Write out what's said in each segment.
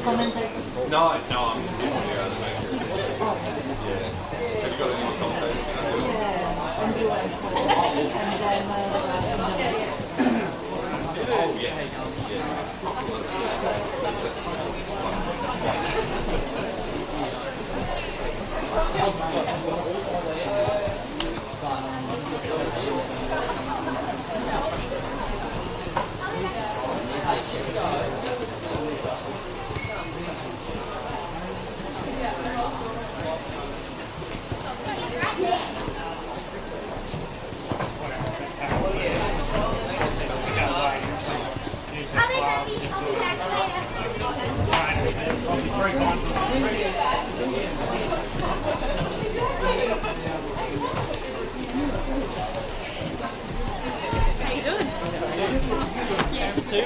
No, I'm just giving you the maker. Yeah. Have you got any more commentators? Oh, yes. How you doing? Yeah, for two,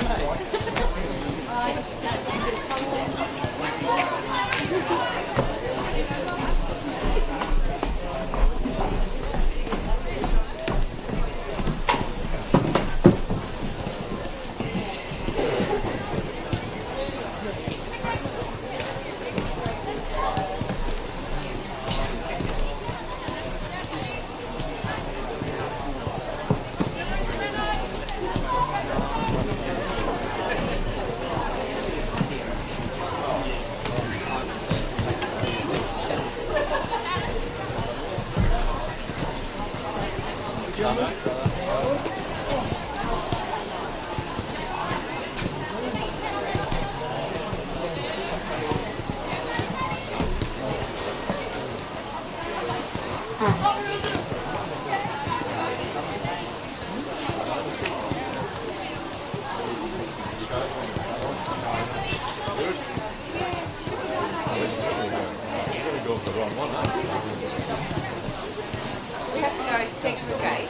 We have to go segregate.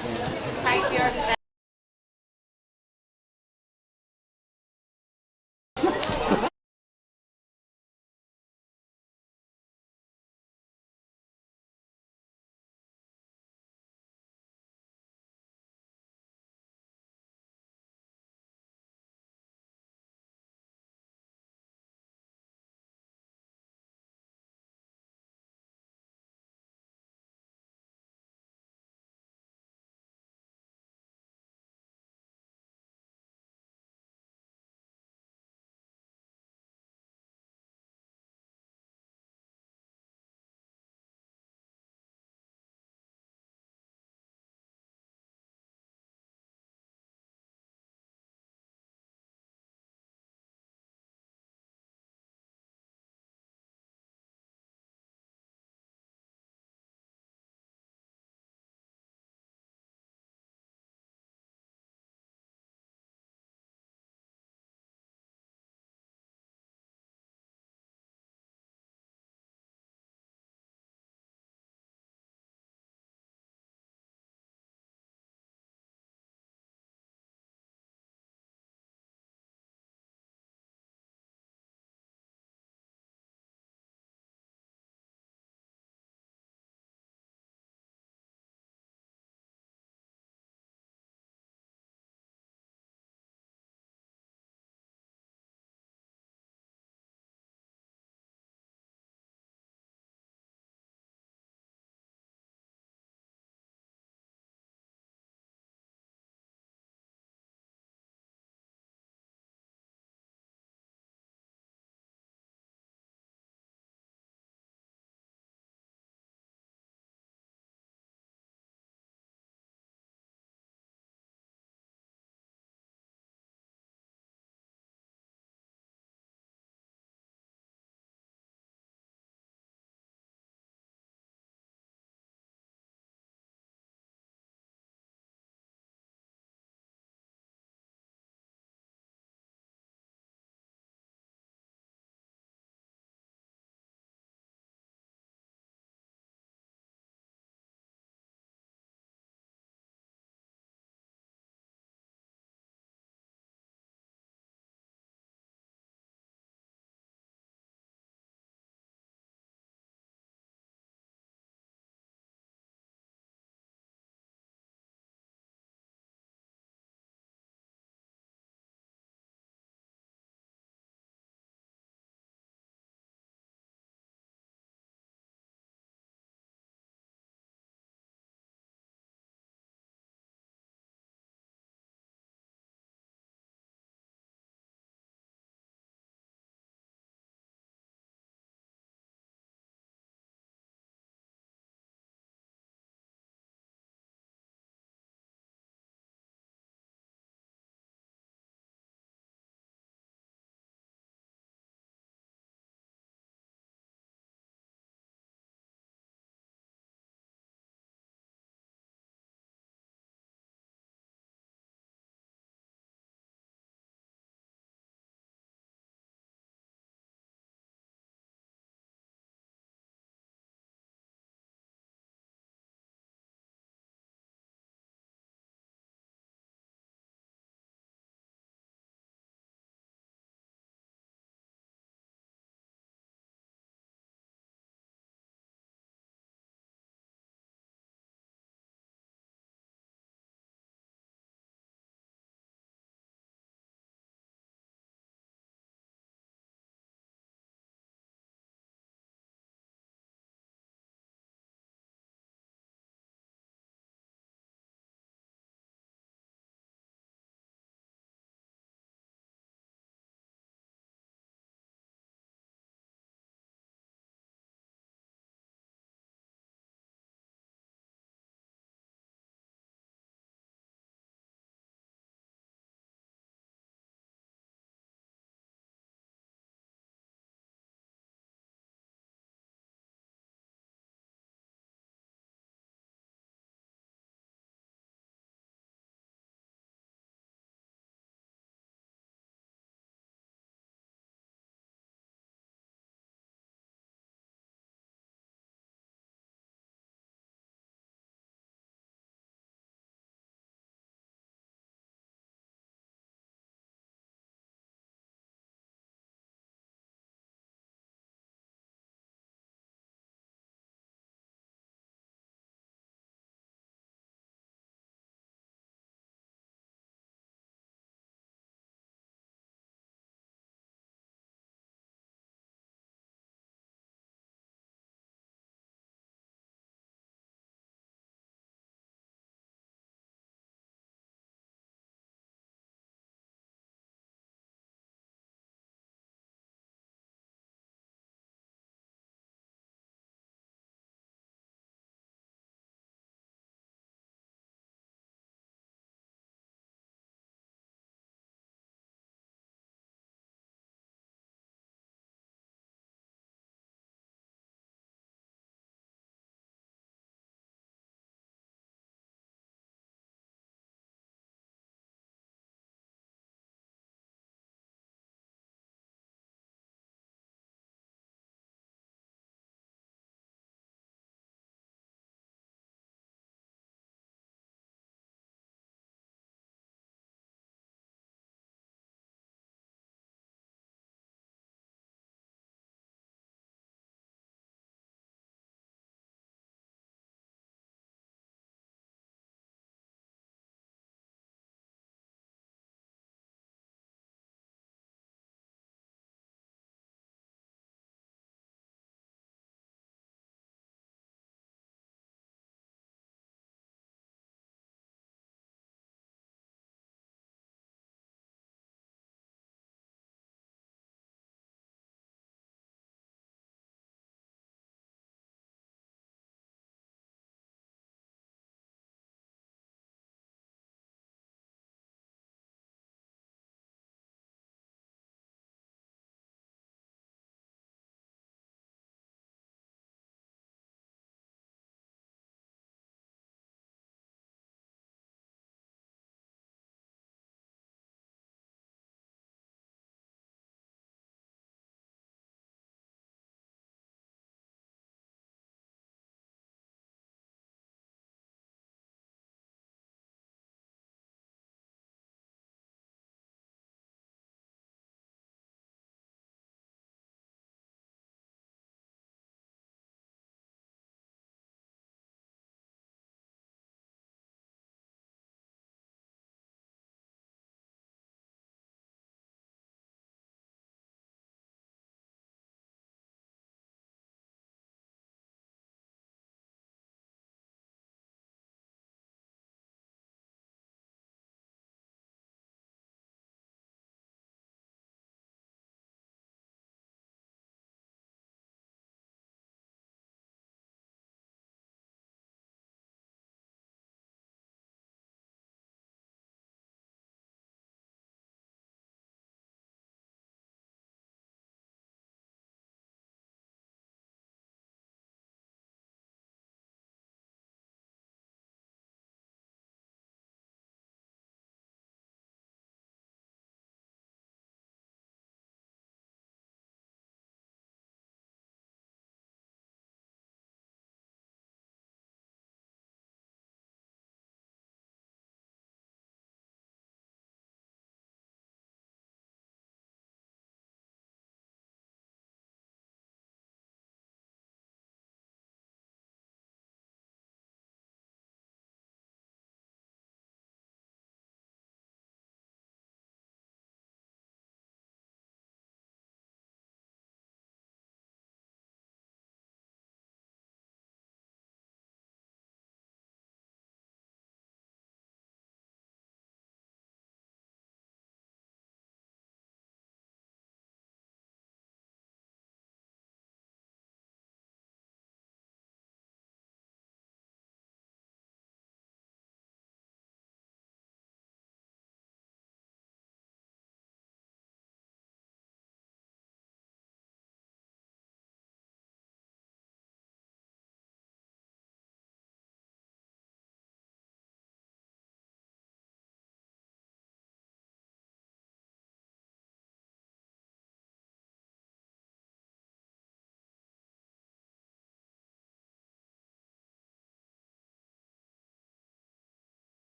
Take your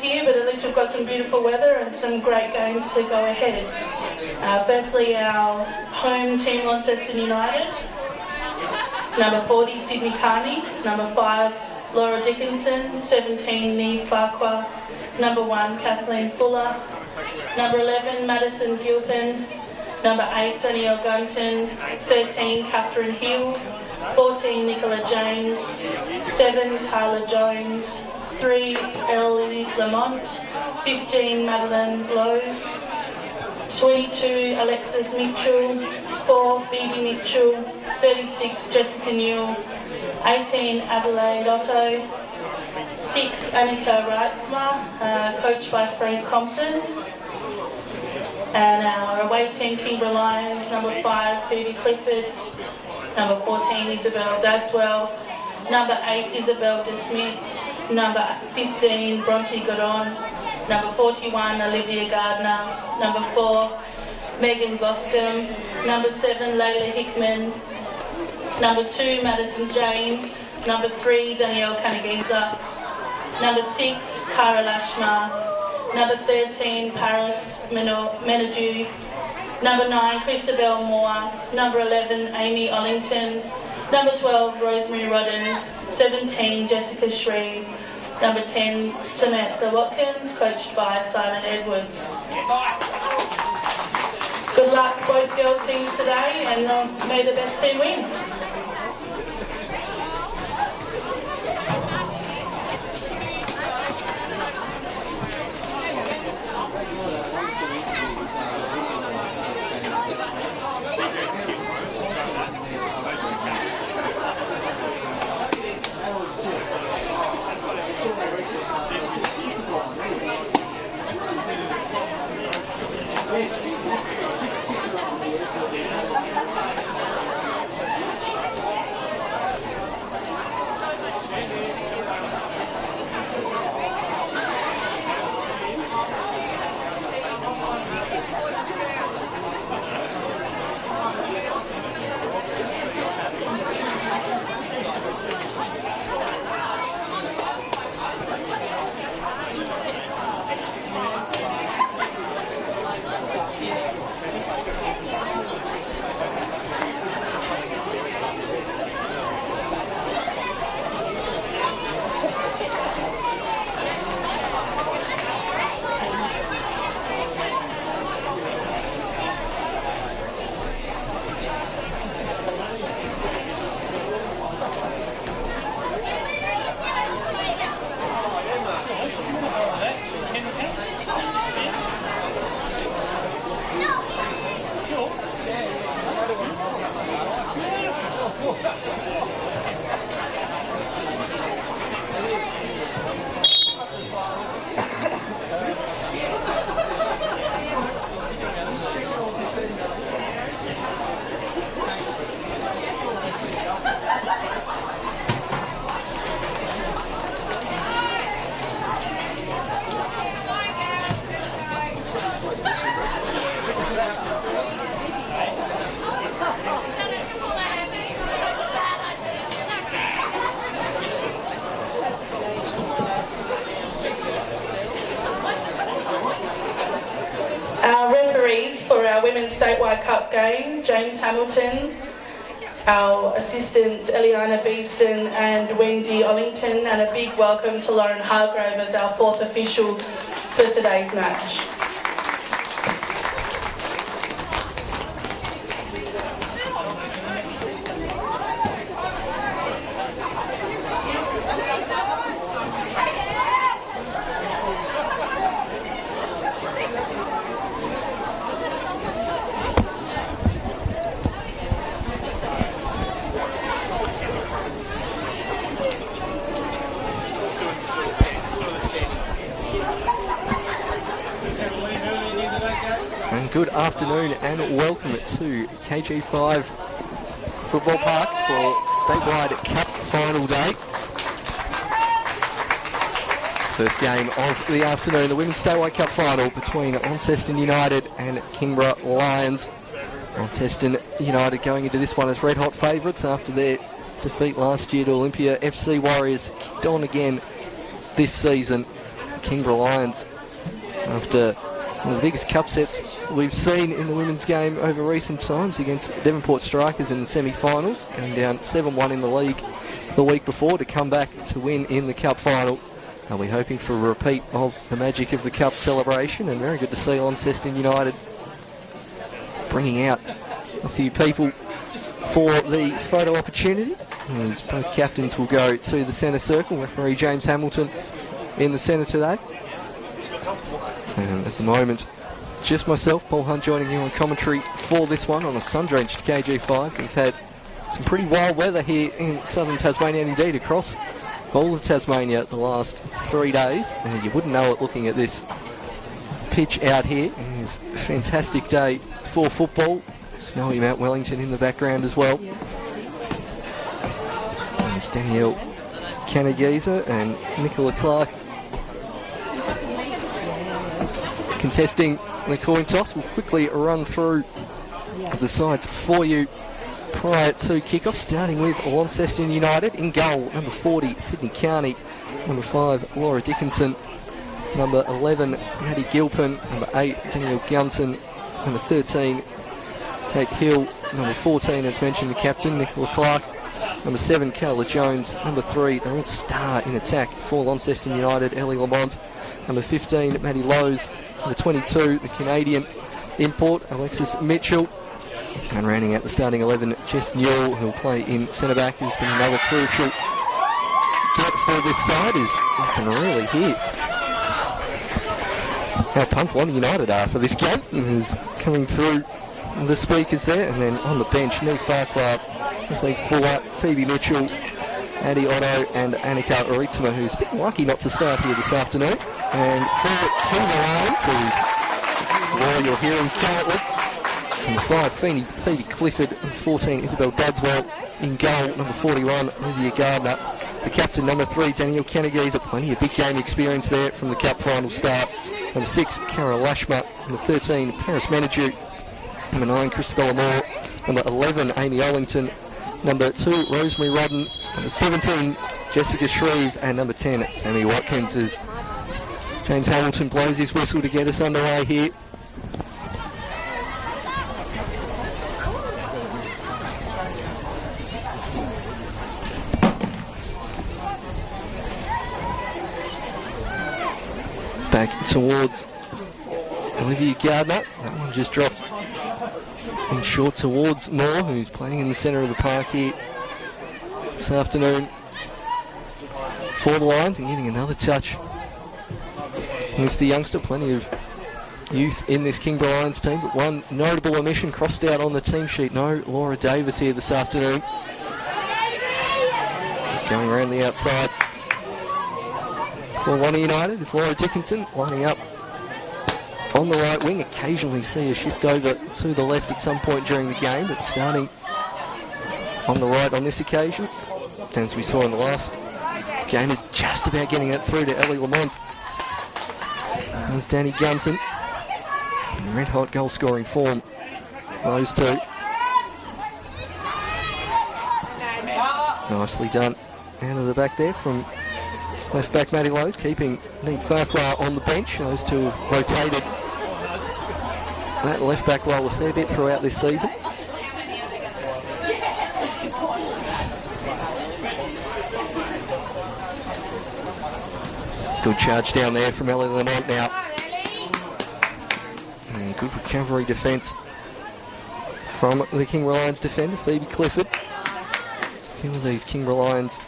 here, but at least we've got some beautiful weather and some great games to go ahead. Firstly, our home team, Launceston United. Number 40, Sydney Carney. Number 5, Laura Dickinson. 17, Neve Farquhar. Number 1, Kathleen Fuller. Number 11, Madison Gilpin. Number 8, Danielle Gunton. 13, Catherine Hill. 14, Nicola James. 7, Carla Jones. 3, Ellie Lamont. 15, Madeline Lowe. 22, Alexis Mitchell. 4, Phoebe Mitchell. 36, Jessica Newell. 18, Adelaide Otto. 6, Annika Reitzma, coached by Frank Compton. And our away team, Kingborough Lions. Number 5, Phoebe Clifford. Number 14, Isabel Dadswell. Number 8, Isabel DeSmith. Number 15, Bronte Godon. Number 41, Olivia Gardner. Number 4, Megan Goscombe. Number 7, Layla Hickman. Number 2, Madison James. Number 3, Danielle Canagiza. Number 6, Cara Lashmar. Number 13, Paris Menadue. Number 9, Christabel Moore. Number 11, Amy Ollington. Number 12, Rosemary Rodden. 17, Jessica Shreve. Number 10, Samantha Watkins, coached by Simon Edwards. Good luck both girls teams today, and may the best team win. For our Women's Statewide Cup game, James Hamilton, our assistants Eliana Beeston and Wendy Ollington, and a big welcome to Lauren Hargrave as our 4th official for today's match. Good afternoon and welcome to KG5 Football Park for Statewide Cup Final Day. First game of the afternoon, the Women's Statewide Cup Final between Launceston United and Kingborough Lions. Launceston United going into this one as red hot favourites after their defeat last year to Olympia. FC Warriors kicked on again this season Kingborough Lions after one of the biggest cup sets we've seen in the women's game over recent times against Devonport Strikers in the semi-finals, going down 7-1 in the league the week before to come back to win in the cup final. Are we hoping for a repeat of the magic of the cup celebration? And very good to see Launceston United bringing out a few people for the photo opportunity, as both captains will go to the centre circle. Referee James Hamilton in the centre today. And at the moment, just myself, Paul Hunt, joining you on commentary for this one on a sun-drenched KG5. We've had some pretty wild weather here in southern Tasmania, and indeed across all of Tasmania the last 3 days. And you wouldn't know it looking at this pitch out here. It's a fantastic day for football. Snowy Mount Wellington in the background as well. There's Danielle Canagiza and Nicola Clark contesting the coin toss. We'll quickly run through the sides for you prior to kickoff, starting with Launceston United. In goal, number 40, Sydney Carney. Number 5, Laura Dickinson. Number 11, Maddie Gilpin. Number 8, Danielle Gunson. Number 13, Kate Hill. Number 14, as mentioned, the captain, Nicola Clark. Number 7, Carla Jones. Number 3, the real star in attack for Launceston United, Ellie Lamont. Number 15, Maddie Lowe's. Number 22, the Canadian import, Alexis Mitchell. And rounding out the starting 11, Jess Newell, who'll play in centre-back, who's been another crucial get for this side. Is you can really hear how pumped Lonnie United are for this game. Is coming through the speakers there. And then on the bench, Neil Farquhar, Fuller, Phoebe Mitchell, Addie Otto and Annika Aritzma, who's been lucky not to start here this afternoon. And for Kingborough Lions, who's well, you're hearing currently. Number 5, Phoebe Clifford. 14, Isabel Dadswell. In goal, number 41, Olivia Gardner. The captain, number 3, Danielle Canagiza. Plenty of big game experience there from the cup final start. Number 6, Cara Lashma. Number 13, Paris Menadue. Number 9, Christabella Moore. Number 11, Amy Ollington. Number 2, Rosemary Rodden. Number 17, Jessica Shreve. And number 10, Sammy Watkins, as James Hamilton blows his whistle to get us underway here. Back towards Olivia Gardner. That one just dropped in short towards Moore, who's playing in the centre of the park here this afternoon for the Lions, and getting another touch. It's the youngster, plenty of youth in this Kingborough Lions team, but one notable omission crossed out on the team sheet. No Laura Davis here this afternoon. Just going around the outside for Lonnie United is Laura Dickinson, lining up on the right wing. Occasionally see her shift over to the left at some point during the game, but starting on the right on this occasion. As we saw in the last game, is just about getting it through to Ellie Lamont. There's Danny Gunson. In red hot goal scoring form, those two. Nicely done out of the back there from left back Maddie Lowe's, keeping Nick Farquhar on the bench. Those two have rotated that left back role a fair bit throughout this season. Good charge down there from Ellie Lamont now. And good recovery defence from the Kingborough Lions defender, Phoebe Clifford. A few of these Kingborough Lions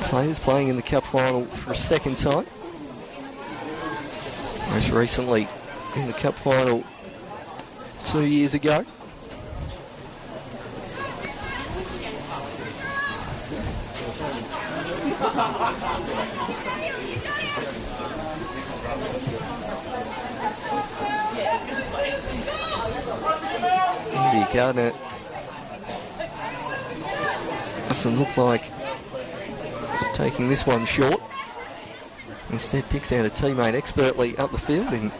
players playing in the cup final for a second time. Most recently in the cup final 2 years ago. Olivia Gardner doesn't look like it's taking this one short. Instead picks out a teammate expertly up the field in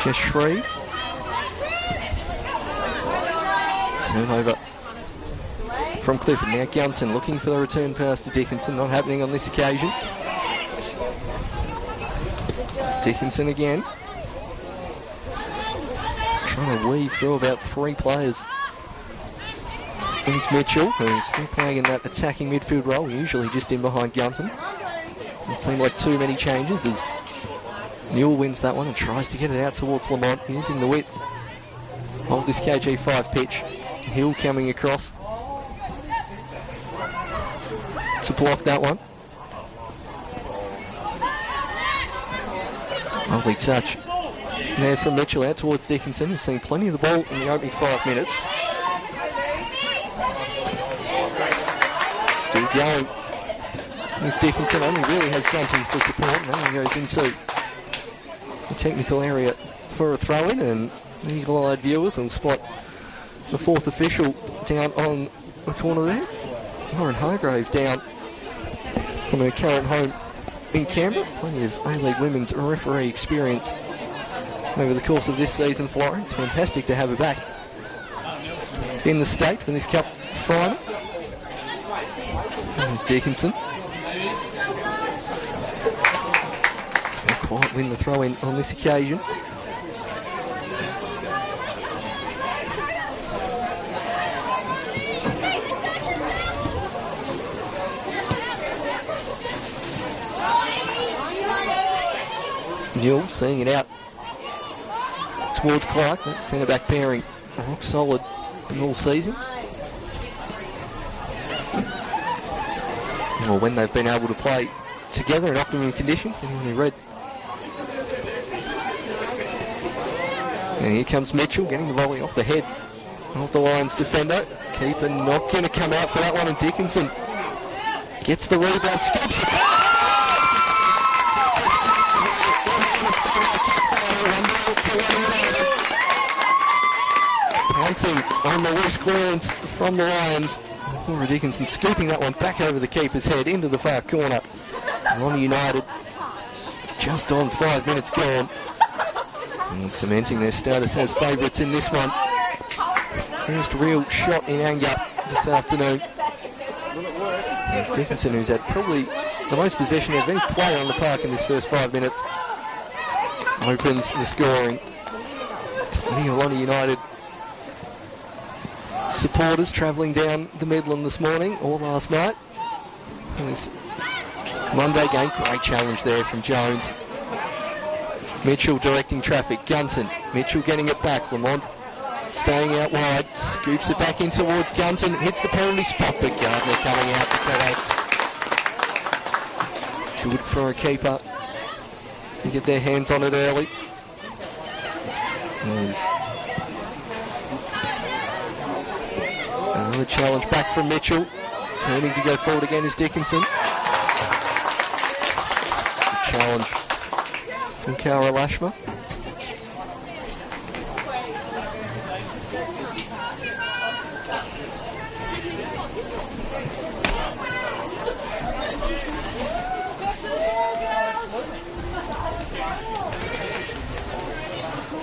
Jess Shreve. from Clifford. Now Gunson looking for the return pass to Dickinson. Not happening on this occasion. Dickinson again. Trying to weave through about 3 players. Here's Mitchell, who's still playing in that attacking midfield role, usually just in behind Gunton. Doesn't seem like too many changes as Newell wins that one and tries to get it out towards Lamont, using the width of this KG5 pitch. Hill coming across to block that one. Lovely touch there from Mitchell out towards Dickinson, who's seen plenty of the ball in the opening 5 minutes. Still going. This Dickinson only really has Gunton for support, and then goes into the technical area for a throw-in, and the eagle-eyed viewers will spot the 4th official down on the corner there. Lauren Hargrave down from her current home in Canberra. Plenty of A-League women's referee experience over the course of this season for Lauren. It's fantastic to have her back in the state for this cup final. There's Dickinson. Can't quite win the throw-in on this occasion. Newell seeing it out towards Clark. That centre-back pairing rock solid all season. Well, when they've been able to play together in optimum conditions, anyone who read. And here comes Mitchell getting the volley off the head of the Lions defender. Keeper not going to come out for that one, and Dickinson gets the rebound, scoops it. Pouncing on the loose clearance from the Lions. Laura Dickinson scooping that one back over the keeper's head into the far corner. Lonnie United just on 5 minutes gone. And cementing their status as favourites in this one. First real shot in anger this afternoon. And Dickinson, who's had probably the most possession of any player on the park in this first 5 minutes, opens the scoring. Plenty of Lonnie United supporters travelling down the Midland this morning or last night. In this Monday game, great challenge there from Jones. Mitchell directing traffic. Gunson. Mitchell getting it back. Lamont staying out wide. Scoops it back in towards Gunson. Hits the penalty spot, but Gardner coming out to collect. Good for a keeper to get their hands on it early. There's another challenge back from Mitchell. Turning to go forward again is Dickinson. Good challenge from Cara Lashma.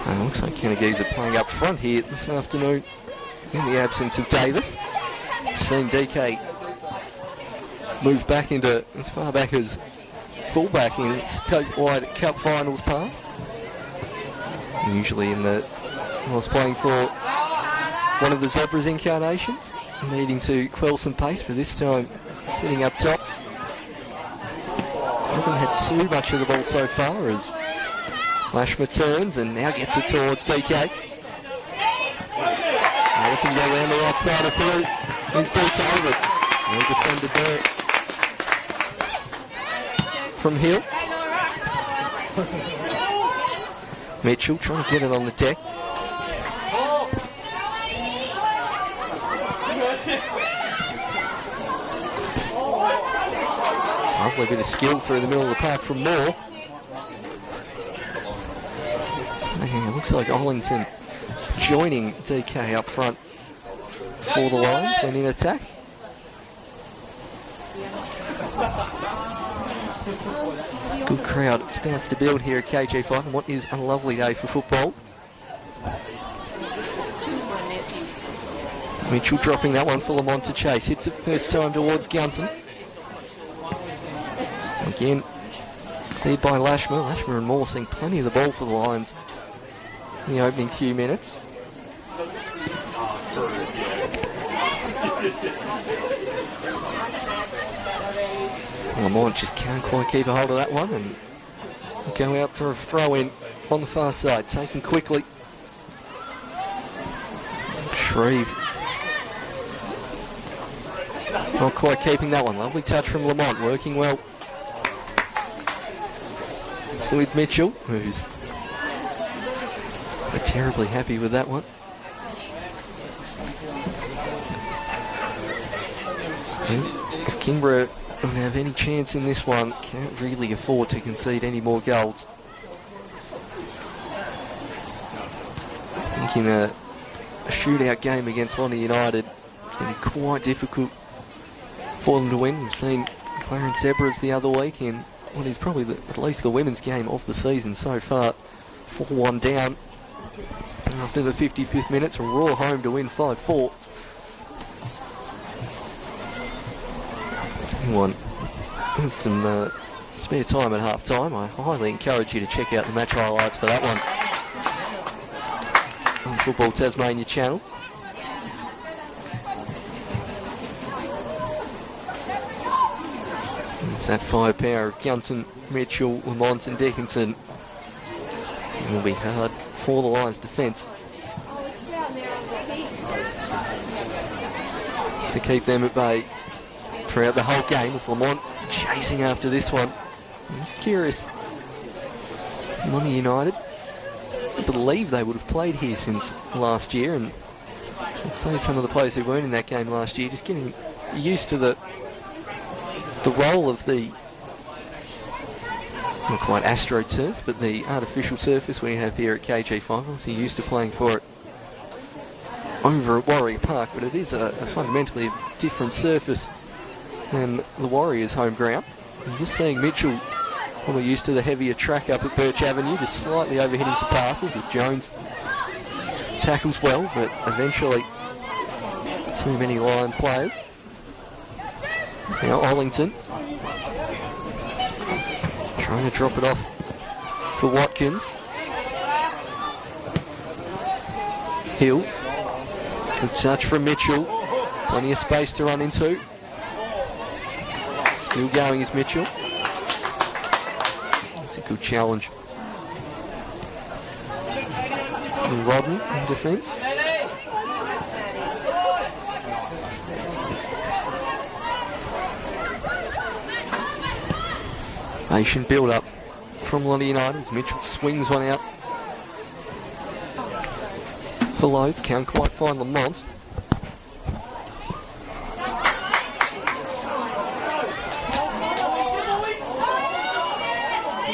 And it looks like Kennegees are playing up front here this afternoon in the absence of Davis. We've seen DK move back into as far back as fullback in statewide cup finals past. Usually was playing for one of the Zebras incarnations, needing to quell some pace, but this time sitting up top. Hasn't had too much of the ball so far as Lashma turns and now gets it towards DK. Now looking to go around the right side of field is DK, but no defended there from Hill. Mitchell trying to get it on the deck. Lovely bit of skill through the middle of the park from Moore. And it looks like Ollington joining DK up front for the Lions when in attack. Good crowd starts to build here at KG5 and what is a lovely day for football. Mitchell dropping that one for Lamont to chase. Hits it first time towards Gunson. Again, cleared by Lashmer. Lashmer and Moore seeing plenty of the ball for the Lions in the opening few minutes. Lamont just can't quite keep a hold of that one and go out for a throw in on the far side. Taken quickly. Shreve not quite keeping that one. Lovely touch from Lamont, working well with Mitchell, who's terribly happy with that one. If Kingborough don't have any chance in this one, can't really afford to concede any more goals. Thinking a shootout game against Lonnie United, it's going to be quite difficult for them to win. We've seen Clarence Zebras the other week in what is probably at least the women's game of the season so far. 4-1 down after the 55th minute, and Raw home to win 5-4. Anyone with some spare time at half time, I highly encourage you to check out the match highlights for that one on Football Tasmania channels. It's that firepower of Gunson, Mitchell, Lamont and Dickinson. It will be hard for the Lions defence to keep them at bay throughout the whole game, as Lamont chasing after this one. I'm just curious, Lonnie United, I believe they would have played here since last year, and I'd say some of the players who weren't in that game last year just getting used to the role of the, not quite AstroTurf, but the artificial surface we have here at KG5. Obviously used to playing for it over at Warrior Park, but it is a fundamentally different surface than the Warriors' home ground. And just seeing Mitchell, probably used to the heavier track up at Birch Avenue, just slightly overhitting some passes as Jones tackles well, but eventually too many Lions players. Now Ollington trying to drop it off for Watkins. Hill, good touch from Mitchell, plenty of space to run into. Still going is Mitchell. That's a good challenge. And Rodden in defence. Patient build-up from Lonnie United as Mitchell swings one out for Lowe's. Can't quite find Lamont.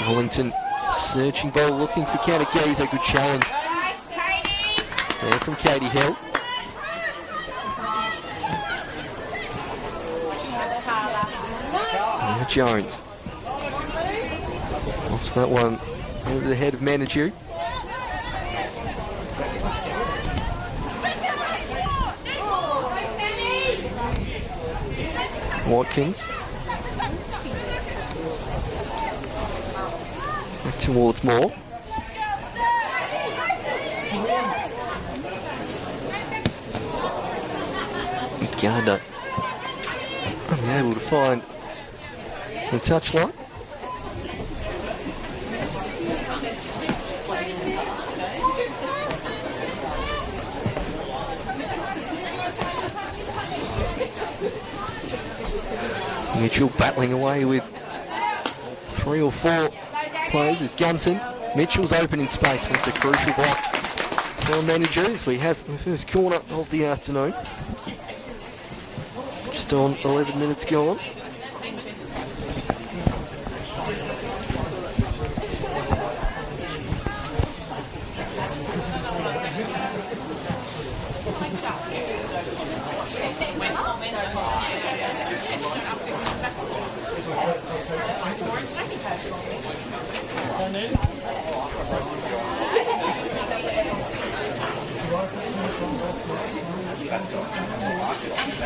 Wellington searching ball, looking for Kanagaza. Good challenge there from Katie Hill. Now Jones. Offs that one over the head of Manager. Watkins. Back towards Moore. Gardner unable to find the touchline. Mitchell battling away with 3 or 4 players as Gunson. Mitchell's open in space, but it's a crucial block for our managers. We have the first corner of the afternoon. Just on 11 minutes gone.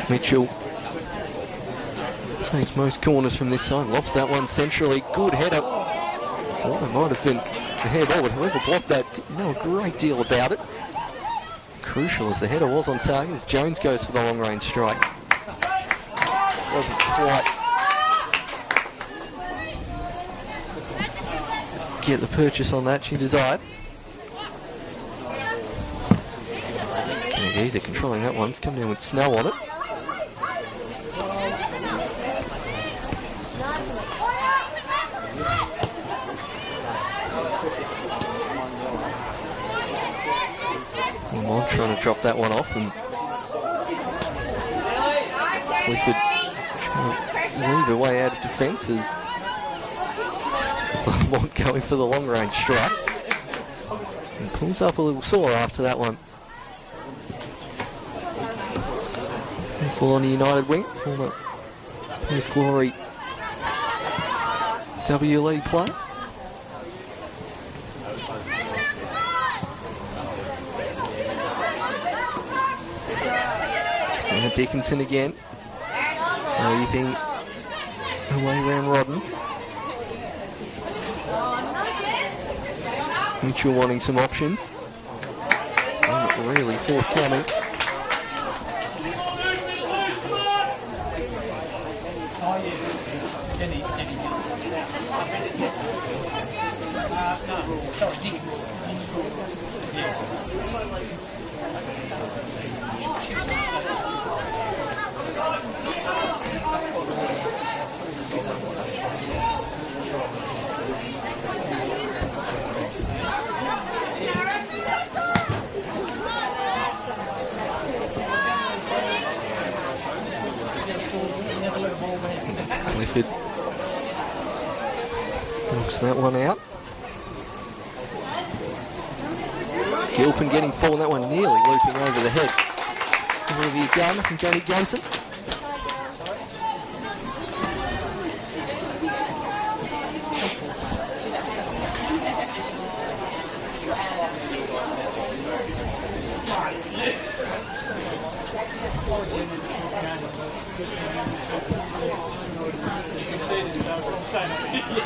Mitchell takes most corners from this side, lofts that one centrally. Good header. Thought it might have been the head ball, but whoever blocked that didn't know a great deal about it. Crucial as the header was on target as Jones goes for the long range strike. Doesn't quite get the purchase on that she desired. KGV's controlling that one. It's come down with snow on it. Lamont trying to drop that one off, and Clifford trying to weave her way out of defence as Lamont going for the long range strike and pulls up a little sore after that one. It's the Lonnie United wing, former Perth Glory W League player. So Dickinson again, weaving away around Rodden. Mitchell wanting some options. Not really forthcoming. Clifford knocks that one out. Gilpin getting full, and that one nearly looping over the head. Olivia Gunn from Jenny Gunson.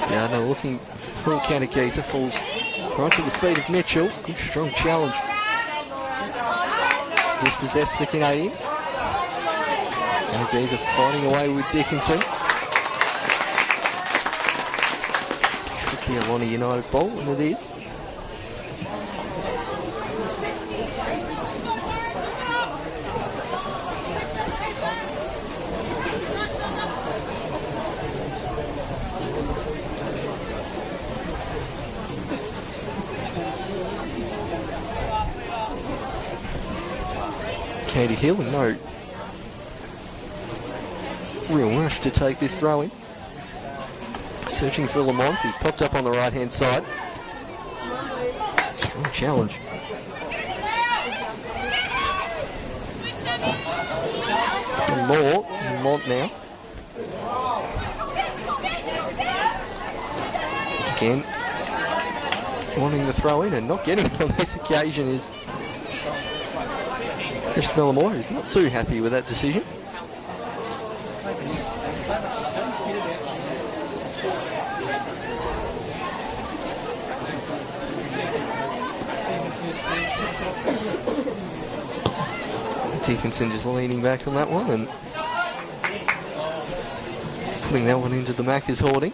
Gardner looking for a counter geezer, falls right to the feet of Mitchell. Good strong challenge. Dispossessed the Canadian. And geezer fighting away with Dickinson. Should be a Lonnie United ball, and it is. Katie Hill, and no real rush to take this throw in. Searching for Lamont, who's popped up on the right hand side. Strong challenge. And more, Lamont now. Again, wanting the throw in and not getting it on this occasion is Chris Mellamore, who's not too happy with that decision. Dickinson just leaning back on that one and putting that one into the Macca's hoarding.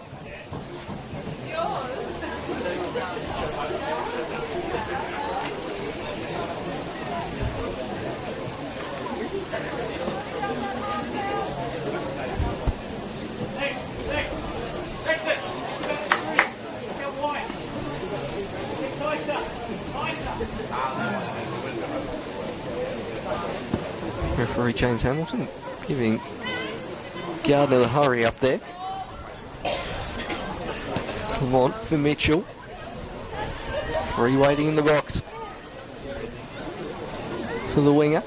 Referee James Hamilton giving Gardner the hurry up there. Lamont for Mitchell. 3 waiting in the box for the winger.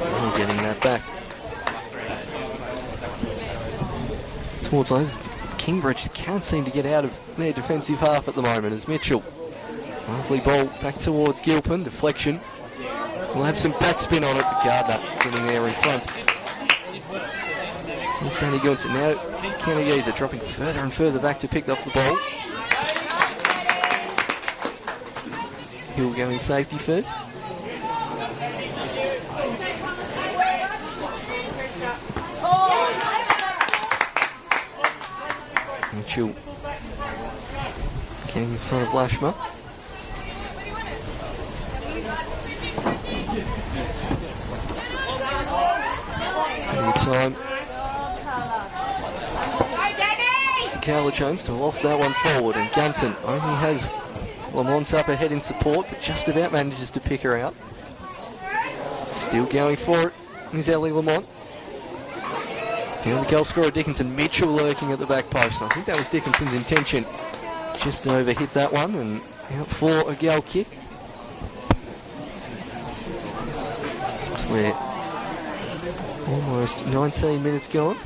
And getting that back towards those. Kingborough just can't seem to get out of their defensive half at the moment as Mitchell. Lovely ball back towards Gilpin. Deflection. We'll have some backspin on it, but Gardner getting there in front. It's only going to now. KGV dropping further and further back to pick up the ball. Hill going safety first. Mitchell getting in front of Lashma. Any time. Carla Jones to loft that one forward, and Gunson only has Lamont up ahead in support, but just about manages to pick her out. Still going for it is Ellie Lamont. Now the goal scorer Dickinson, Mitchell lurking at the back post. I think that was Dickinson's intention. Just overhit that one and out for a goal kick. So we're almost 19 minutes gone.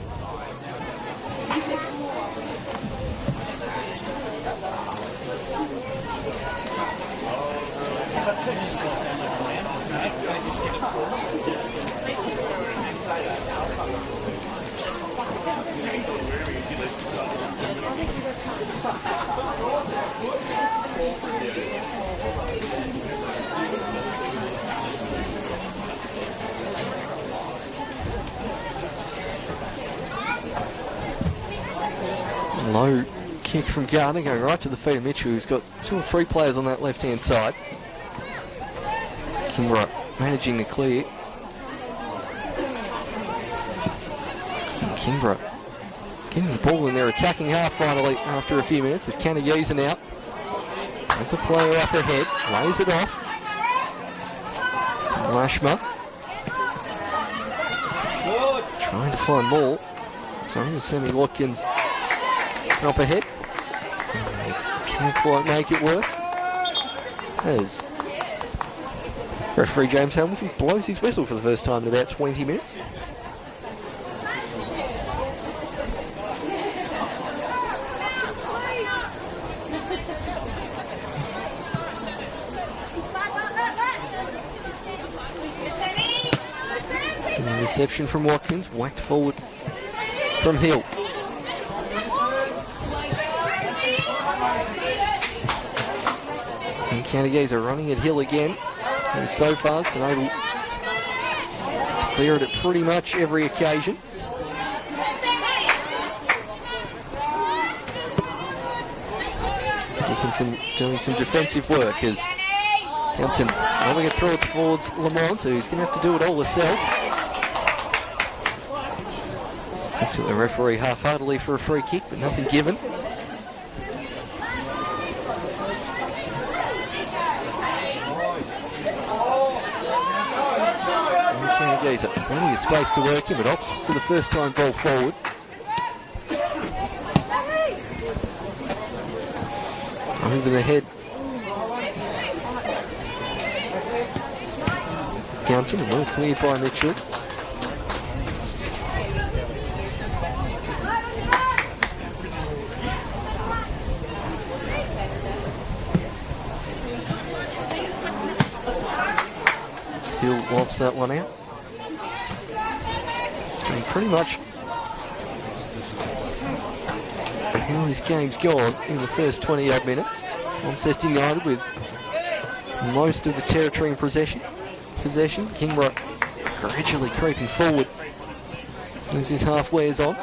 Low kick from Gardner, going right to the feet of Mitchell, who's got 2 or 3 players on that left-hand side. Kingborough managing to clear. And Kingborough getting the ball in their attacking half finally after a few minutes as KGV out. There's a player up ahead, lays it off. Lashma trying to find more. So Sammy Watkins up ahead. Can't quite make it work. As referee James Hamilton blows his whistle for the first time in about 20 minutes. Interception from Watkins, whacked forward from Hill. And KGV are running at Hill again. And so far has been able to clear it at pretty much every occasion. Dickinson doing some defensive work as Johnson going to throw it towards Lamont, who's going to have to do it all herself. To the referee half-heartedly for a free kick, but nothing given. KGV's got plenty of space to work in, but opts for the first time ball forward. Over the head. Johnson, and well cleared by Mitchell. Hill lofts that one out. It's been pretty much how this game's gone in the first 20-odd minutes. Launceston United with most of the territory in possession. Kingborough gradually creeping forward as this half wears on.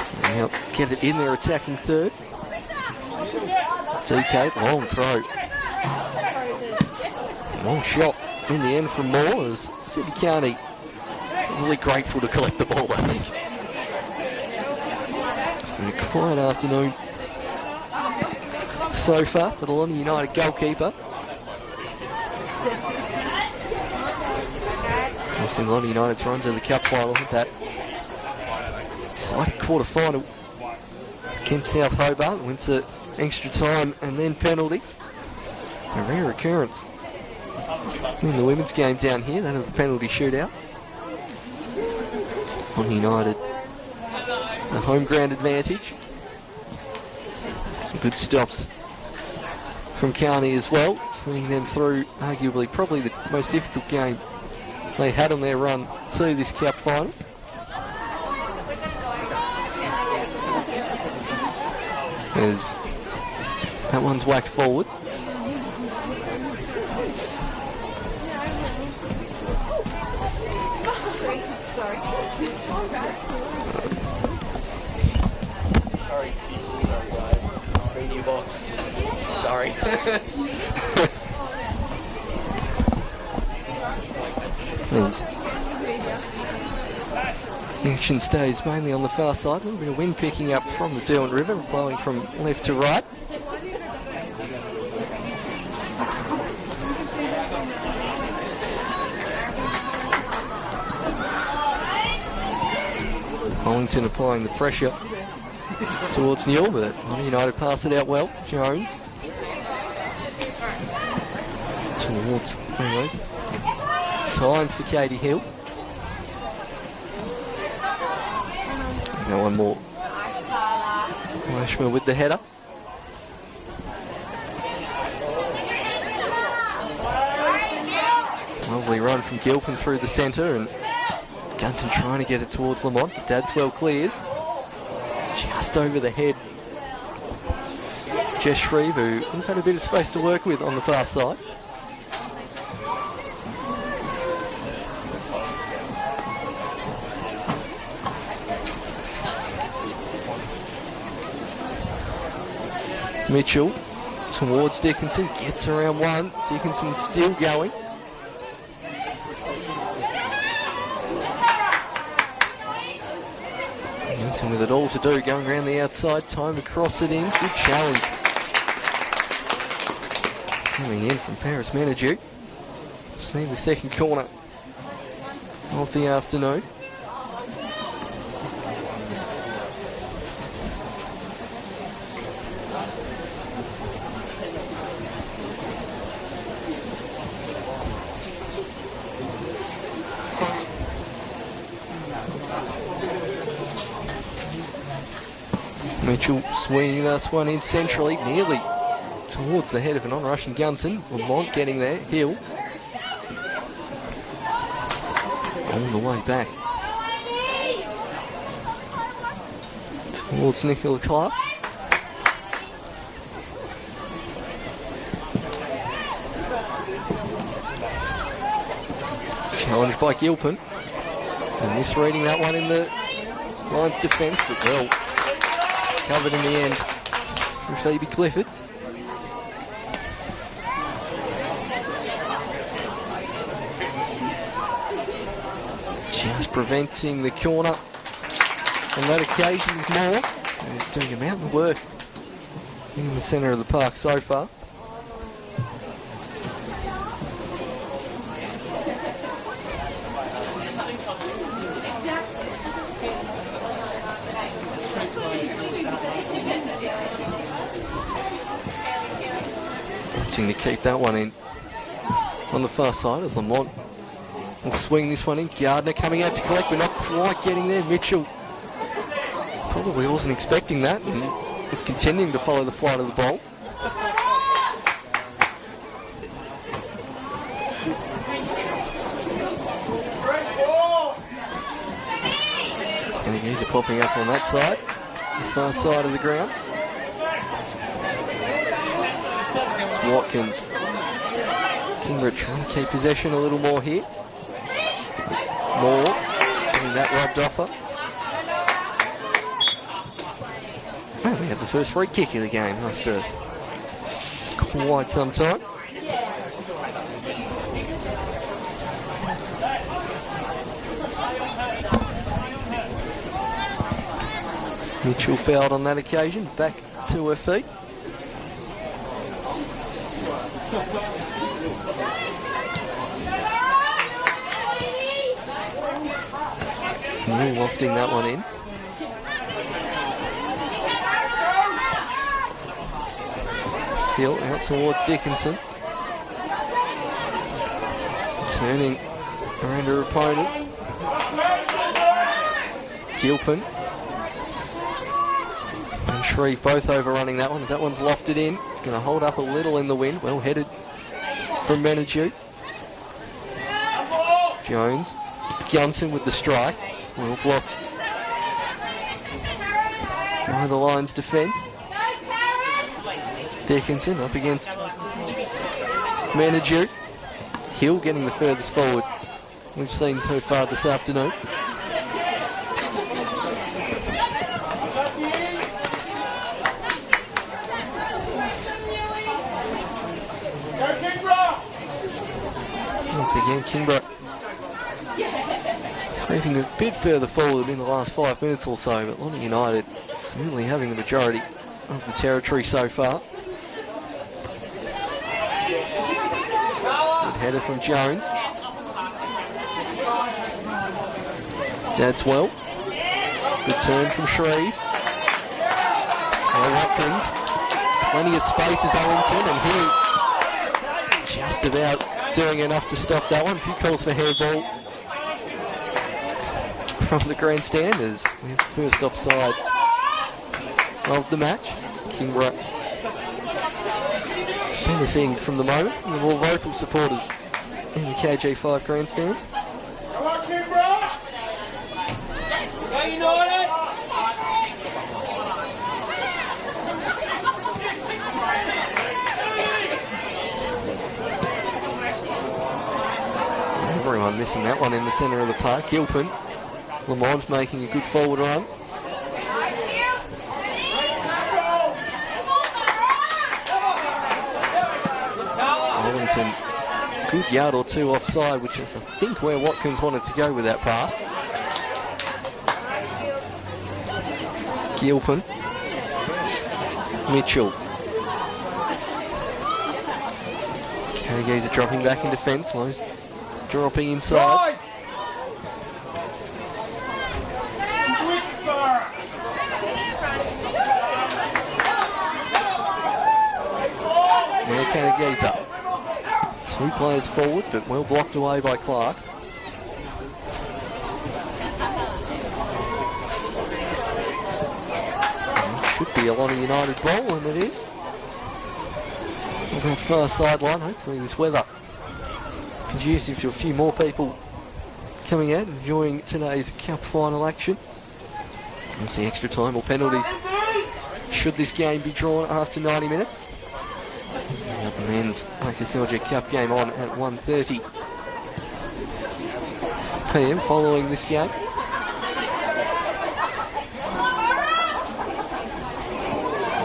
So now get it in their attacking third. TK, long throw. Long shot in the end from Moore as Sydney County really grateful to collect the ball, I think. It's been a quiet afternoon so far for the London United goalkeeper. Obviously London United's run to the cup final with that exciting quarter-final against South Hobart. Wins it extra time and then penalties. A rare occurrence in the women's game down here, that of the penalty shootout. London United, the home ground advantage. Some good stops from Carney as well, seeing them through arguably probably the most difficult game they had on their run to this cup final. As that one's whacked forward. Sorry guys. Preview box. Sorry. As the action stays mainly on the far side. A little bit of wind picking up from the Derwent River, blowing from left to right. Hollington applying the pressure towards Newell, but United pass it out well. Jones towards, anyways, time for Katie Hill. Now one more. Lashmer with the header. Lovely run from Gilpin through the centre, and Gunton trying to get it towards Lamont, but Dadswell clears. Just over the head. Jess Shreve, who we've had a bit of space to work with on the far side. Mitchell towards Dickinson, gets around one. Dickinson still going. Newton with it all to do, going around the outside, time to cross it in. Good challenge. Coming in from Paris Menadue. See the second corner of the afternoon. Mitchell swinging this one in centrally, nearly towards the head of an on-rushing Gunson. Lamont getting there. Hill on the way back towards Nicola Clark. Challenged by Gilpin, and misreading that one in the Lions' defence, but well covered in the end from Phoebe Clifford. Just preventing the corner on that occasion with Moore. And he's doing a mountain of work in the centre of the park so far. To keep that one in on the far side as Lamont will swing this one in. Gardner coming out to collect, but not quite getting there. Mitchell probably wasn't expecting that and is continuing to follow the flight of the ball. And the geese are popping up on that side, the far side of the ground. Watkins. Kingborough trying to keep possession a little more here. Moore getting that robbed off her. And we have the first free kick of the game after quite some time. Mitchell fouled on that occasion, back to her feet. Newell lofting that one in. Hill out towards Dickinson. Turning around her opponent. Gilpin and Shreve both overrunning that one as that one's lofted in. It's going to hold up a little in the wind. Well headed from Menadue. Jones. Gunson with the strike. Well blocked by the Lions defence. Dickinson up against Menadue. Hill getting the furthest forward we've seen so far this afternoon. Once again, Kingborough creeping a bit further forward in the last 5 minutes or so, but Lonnie United certainly having the majority of the territory so far. Good header from Jones. Dadswell. Good turn from Shreve. Watkins. Plenty of space is Ellington, and he just about doing enough to stop that one. A few calls for handball from the grandstanders. We have the first offside of the match. Kingborough benefiting from the moment. The more vocal supporters in the KG5 grandstand. Come on, Kingborough! Go United! Everyone missing that one in the centre of the park. Gilpin. Lamont making a good forward run. Arlington, good yard or two offside, which is I think where Watkins wanted to go with that pass. Gilpin. Mitchell. Carnegies are dropping back in defence. Lowe's dropping inside. Now Carnegies up. Two players forward, but well blocked away by Clark. Should be a Lonnie United ball, and it is. On that far sideline, hopefully this weather conducive to a few more people coming out, enjoying today's cup final action. We'll see extra time or penalties should this game be drawn after 90 minutes. We got the men's Lancashire Cup game on at 1:30 PM following this game.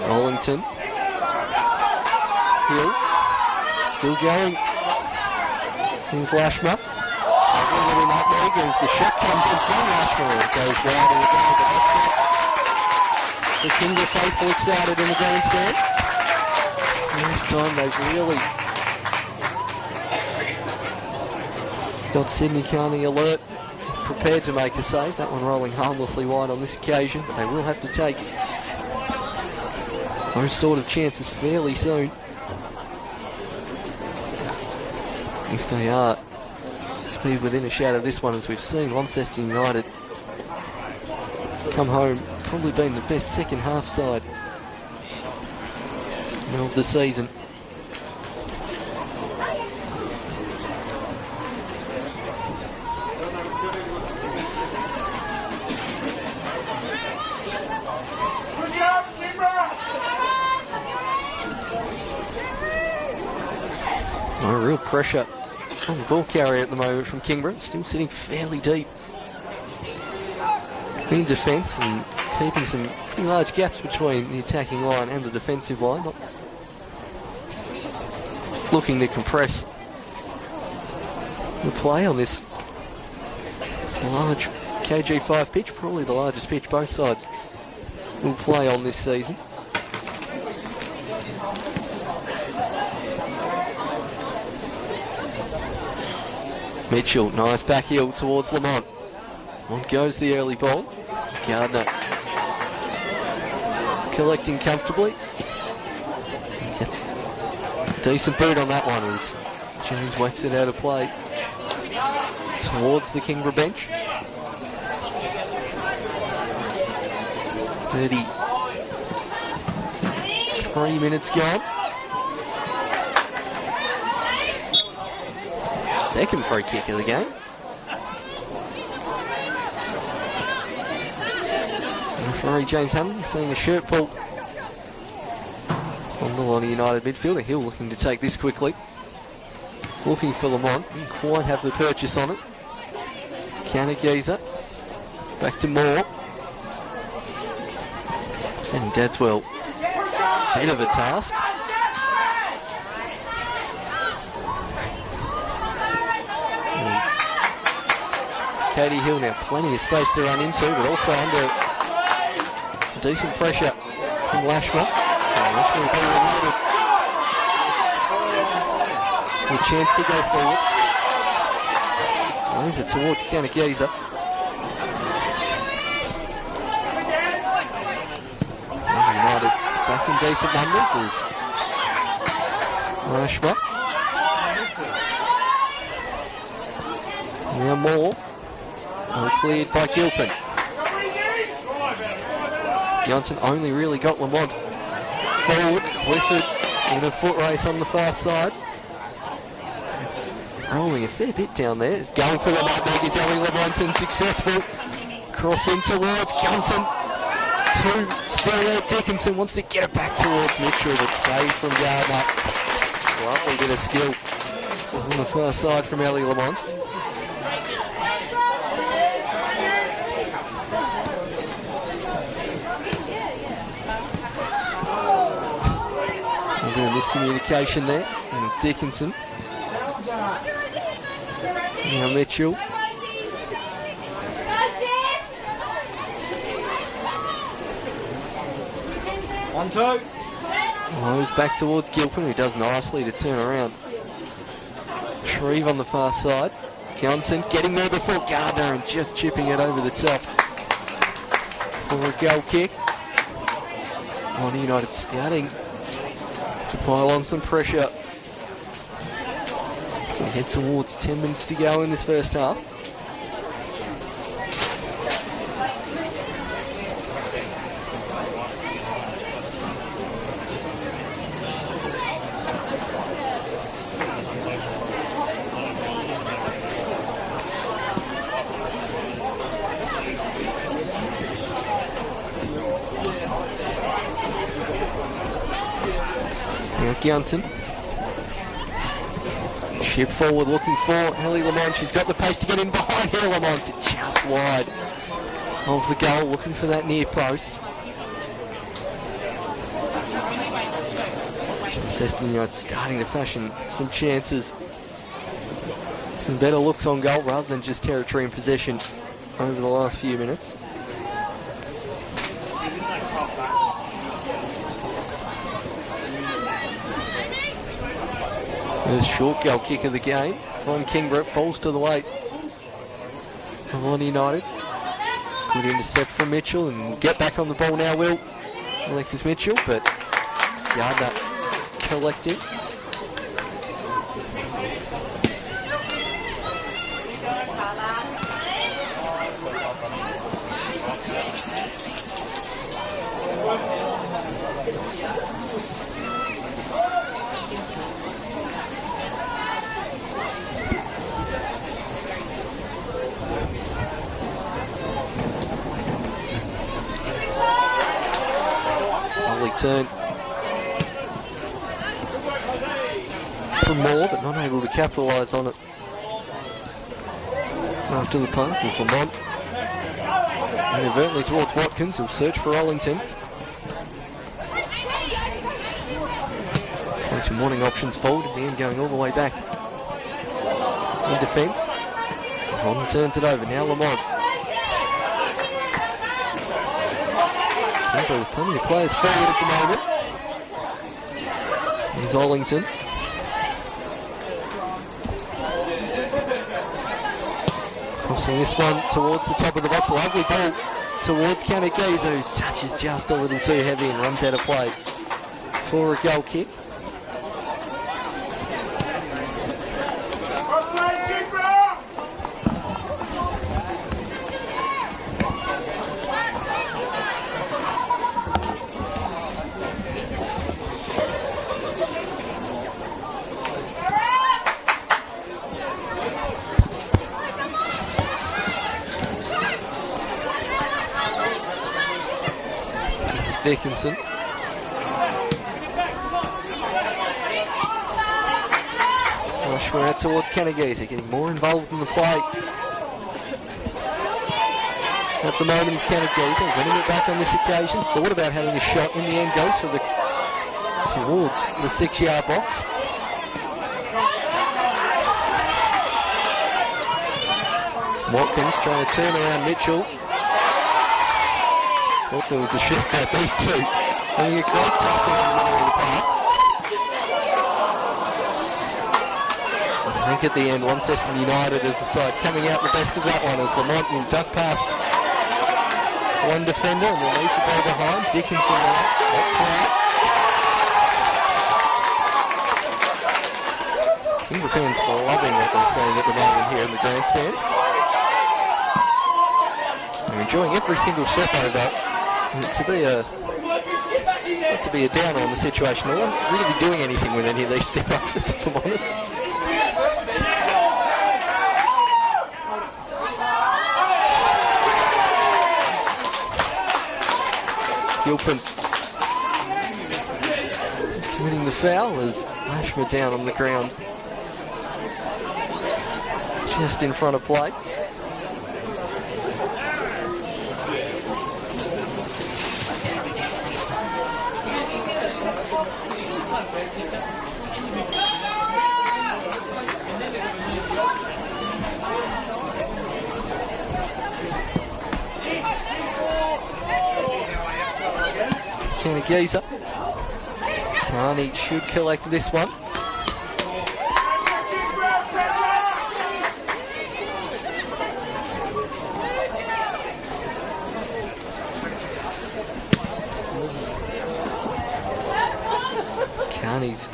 Arlington. Hill. Still going. Here's Lashmer. As the shot comes in from Lashmer. It goes wide in the goal, but that's it. The Kingborough faithful excited in the grandstand. And this time they've really got Sydney Carney alert, prepared to make a save. That one rolling harmlessly wide on this occasion, but they will have to take those sort of chances fairly soon if they are to be within a shout of this one, as we've seen Launceston United come home, probably been the best second half side of the season. No real pressure on the ball carrier at the moment from Kingborough, still sitting fairly deep in defence and keeping some pretty large gaps between the attacking line and the defensive line. Not looking to compress the play on this large KG5 pitch, probably the largest pitch both sides will play on this season. Mitchell, nice back heel towards Lamont. On goes the early ball. Gardner collecting comfortably. Gets a decent boot on that one as James whacks it out of play towards the Kingborough bench. 33 minutes gone. Second free kick of the game. Referee James Hamilton seeing a shirt pull on the Lonnie United midfielder. Hill looking to take this quickly. Looking for Lamont. Didn't quite have the purchase on it. Canagiza. Back to Moore. Sending Dadswell. Bit of a task. Katie Hill now plenty of space to run into, but also under some decent pressure from Lashma. Lashma will be rewarded. Good chance to go forward. Lays it towards Canagiza. United back in decent numbers as Lashma. Now Moore. Well cleared by Gilpin. Johnson only really got Lamont forward. Clifford in a foot race on the far side. It's rolling a fair bit down there. It's going for the nutmeg. Is Ellie Lamonson successful? Crossing towards Johnson. Two still there. Dickinson wants to get it back towards Mitchell, but saved from Gardner. Lovely bit of skill on the far side from Ellie Lamont. A bit of miscommunication there, and it's Dickinson. Now Mitchell. 1-2. Moves back towards Gilpin, who does nicely to turn around. Shreve on the far side. Johnson getting there before Gardner and just chipping it over the top for a goal kick. Lonnie United starting to pile on some pressure. So we head towards 10 minutes to go in this first half. Johnson. Chip forward looking for Ellie Lamont. She's got the pace to get in behind her. Lamont just wide of the goal, looking for that near post. Launceston United starting to fashion some chances. Some better looks on goal rather than just territory and possession over the last few minutes. First short goal kick of the game from Kingborough. Falls to the weight of Lonnie United. Good intercept from Mitchell, and get back on the ball now, Will. Alexis Mitchell, but Gardner collecting. Turn from Moore, but not able to capitalise on it after the pass is Lamont. Inadvertently towards Watkins, who'll search for Ollington. Some warning options forward, in the end going all the way back in defence. Ron turns it over, now Lamont. With plenty of players forward at the moment. Here's Ollington. Crossing this one towards the top of the box. Lovely ball towards Canagiza, whose touch is just a little too heavy and runs out of play for a goal kick. Dickinson. We're out towards Kanagisa, getting more involved in the play. At the moment is Kanagisa, winning it back on this occasion. Thought about having a shot, in the end goes for towards the 6-yard box. Watkins trying to turn around Mitchell. Thought there was a shot about these two. Having a great tussle in the middle of the park. I think at the end, Launceston United as a side coming out the best of that one as Lamont will duck past one defender and will leave the ball behind. Dickinson now, not quite. Kingborough fans are loving what they're seeing at the moment here in the grandstand. They're enjoying every single step over. Not to be a downer on the situation. They're not really doing anything with any of these step overs, if I'm honest. Gilpin committing the foul as Ashmer down on the ground just in front of play. Kanagisa. Carney should collect this one. Carney's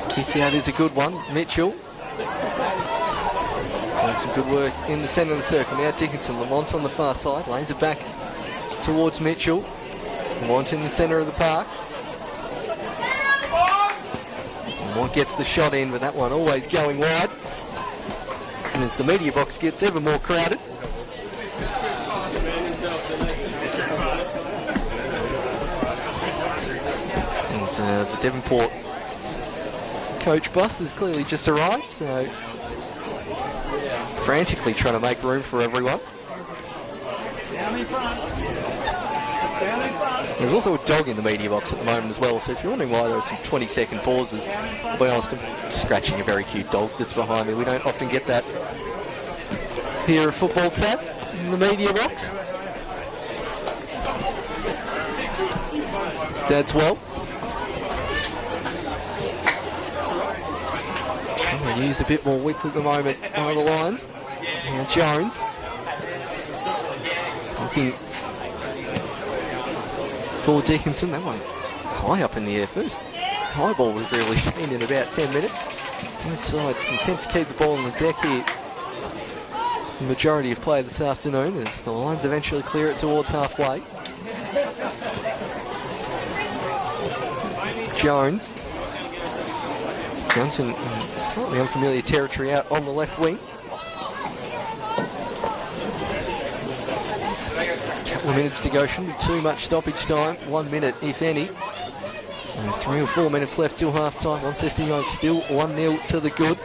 kick out is a good one. Mitchell doing some good work in the centre of the circle. Now Dickinson, Lamont's on the far side, lays it back towards Mitchell. Lamont in the centre of the park. Lamont gets the shot in, but that one always going wide. And as the media box gets ever more crowded. As, the Devonport coach bus has clearly just arrived, so frantically trying to make room for everyone. There's also a dog in the media box at the moment as well, so if you're wondering why there are some 20-second pauses, I'll be honest, I'm scratching a very cute dog that's behind me. We don't often get that here at Football Sats in the media box. Dad's well. They use a bit more width at the moment by the Lions. Now Jones looking for Dickinson. That one high up in the air. First high ball we've really seen in about 10 minutes. Both sides content to keep the ball on the deck here. The majority of play this afternoon as the Lions eventually clear it towards halfway. Jones. Johnson in slightly unfamiliar territory out on the left wing. Couple of minutes to go. Shouldn't be too much stoppage time. 1 minute, if any. So 3 or 4 minutes left till half time. Launceston United still 1-0 to the good.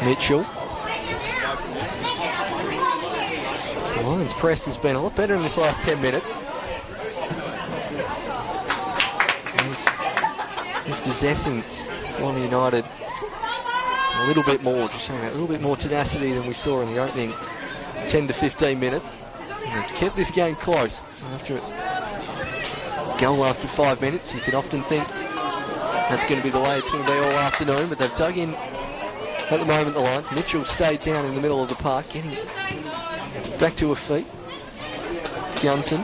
Mitchell. The Lions press has been a lot better in this last 10 minutes. He's possessing London United a little bit more, just showing a little bit more tenacity than we saw in the opening 10 to 15 minutes. And it's kept this game close. After a goal after 5 minutes, you can often think that's going to be the way it's going to be all afternoon, but they've dug in at the moment, the Lions. Mitchell stayed down in the middle of the park, getting back to her feet. Johnson.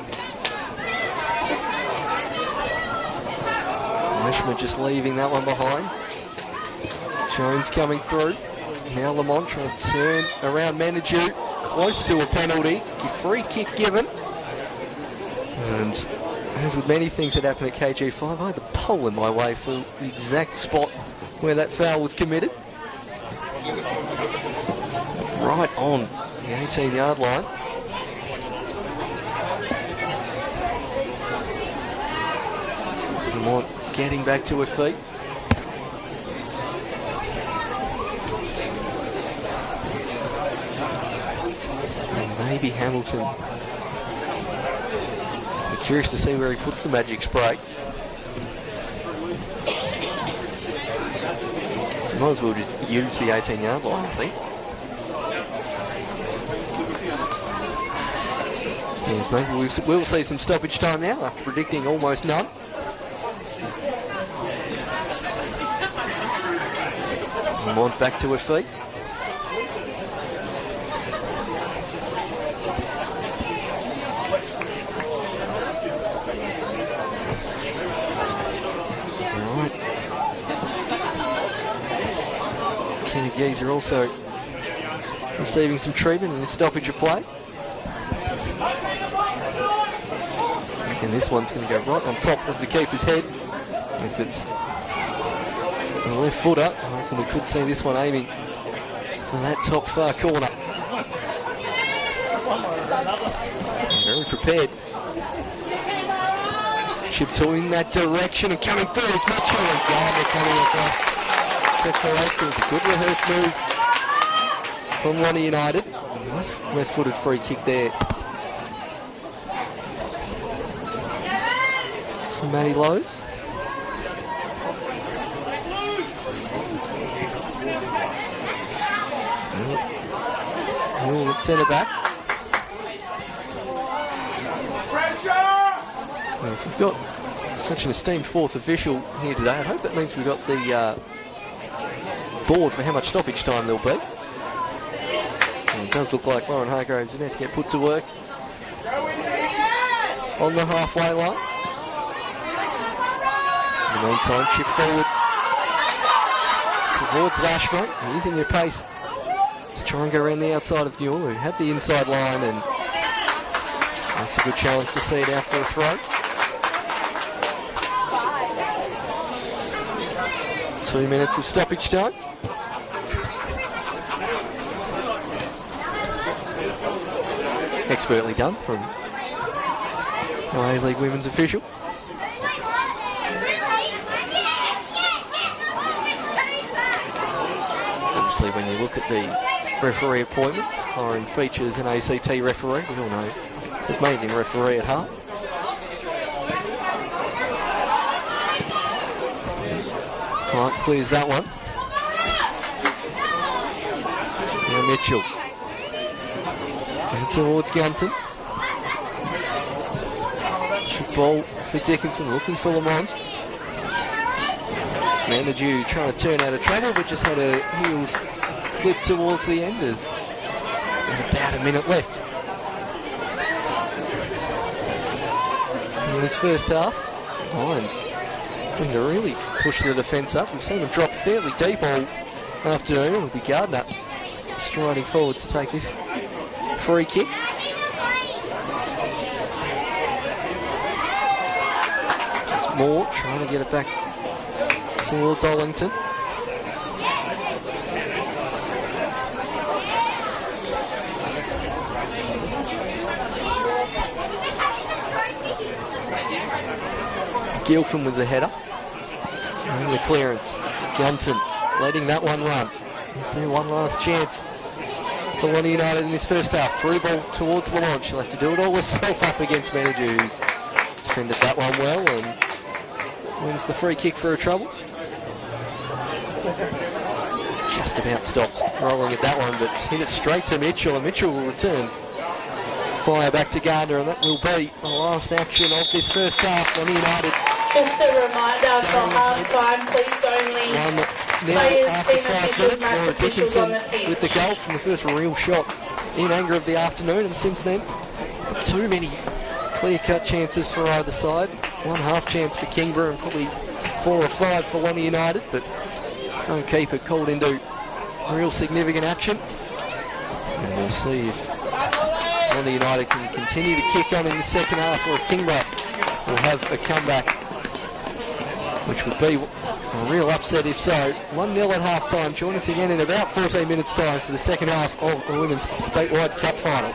Ashman just leaving that one behind. Jones coming through. Now Lamont trying to turn around Manaju. Close to a penalty. Free kick given. And as with many things that happen at KG5, I had the pole in my way for the exact spot where that foul was committed. right on the 18-yard line. Vermont getting back to her feet. And maybe Hamilton. I'm curious to see where he puts the magic spray. Might as well just use the 18-yard line, I think. Yes, maybe we'll see some stoppage time now after predicting almost none. Vermont back to her feet. Kennegees are also receiving some treatment in this stoppage of play. And this one's going to go right on top of the keeper's head. If it's a left footer, I reckon we could see this one aiming for that top far corner. Very prepared. Chip to in that direction and coming through is Mitchell and Gardner coming across. It was a good rehearsed move from Lonnie United. Nice left-footed free kick there from Matty Lowe's. Hill at centre back. Well, if we've got such an esteemed fourth official here today, I hope that means we've got the board for how much stoppage time there'll be. And it does look like Lauren Hargrave's about to get put to work on the halfway line. In the meantime, chip forward towards Lashmore, using their pace to try and go around the outside of Newell, who had the inside line, and makes a good challenge to see it out for a throw. 2 minutes of stoppage time. Expertly done from our A-League women's official. Obviously, when you look at the referee appointments, Lauren features an ACT referee. We all know Tasmanian referee at heart. Clark clears that one. Now Mitchell. And towards Gunson. Should ball for Dickinson, looking for Lamont. Manaju trying to turn out of trouble, but just had her heels clipped towards the enders. And about a minute left in this first half. Lions looking to really push the defence up. We've seen them drop fairly deep all afternoon. It'll be Gardner striding forward to take this free kick. There's Moore trying to get it back towards Ollington. Gilpin with the header. And the clearance. Johnson letting that one run. Is there one last chance for Lonnie United in this first half? Through ball towards Lamont. She'll have to do it all herself up against Manaju, who's defended that one well and wins the free kick for her troubles. Just about stopped rolling at that one, but hit it straight to Mitchell, and Mitchell will return fire back to Gardner, and that will be the last action of this first half. Lonnie United. Just a reminder for half-time, please only players, team officials, match officials on the pitch. With the goal from the first real shot in anger of the afternoon, and since then, too many clear-cut chances for either side. One half chance for Kingborough and probably 4 or 5 for Lonnie United, but no keeper called into real significant action. And we'll see if Lonnie United can continue to kick on in the second half, or if Kingborough will have a comeback, which would be A real upset if so. 1-0 at half time. Join us again in about 14 minutes time for the second half of the Women's Statewide Cup Final.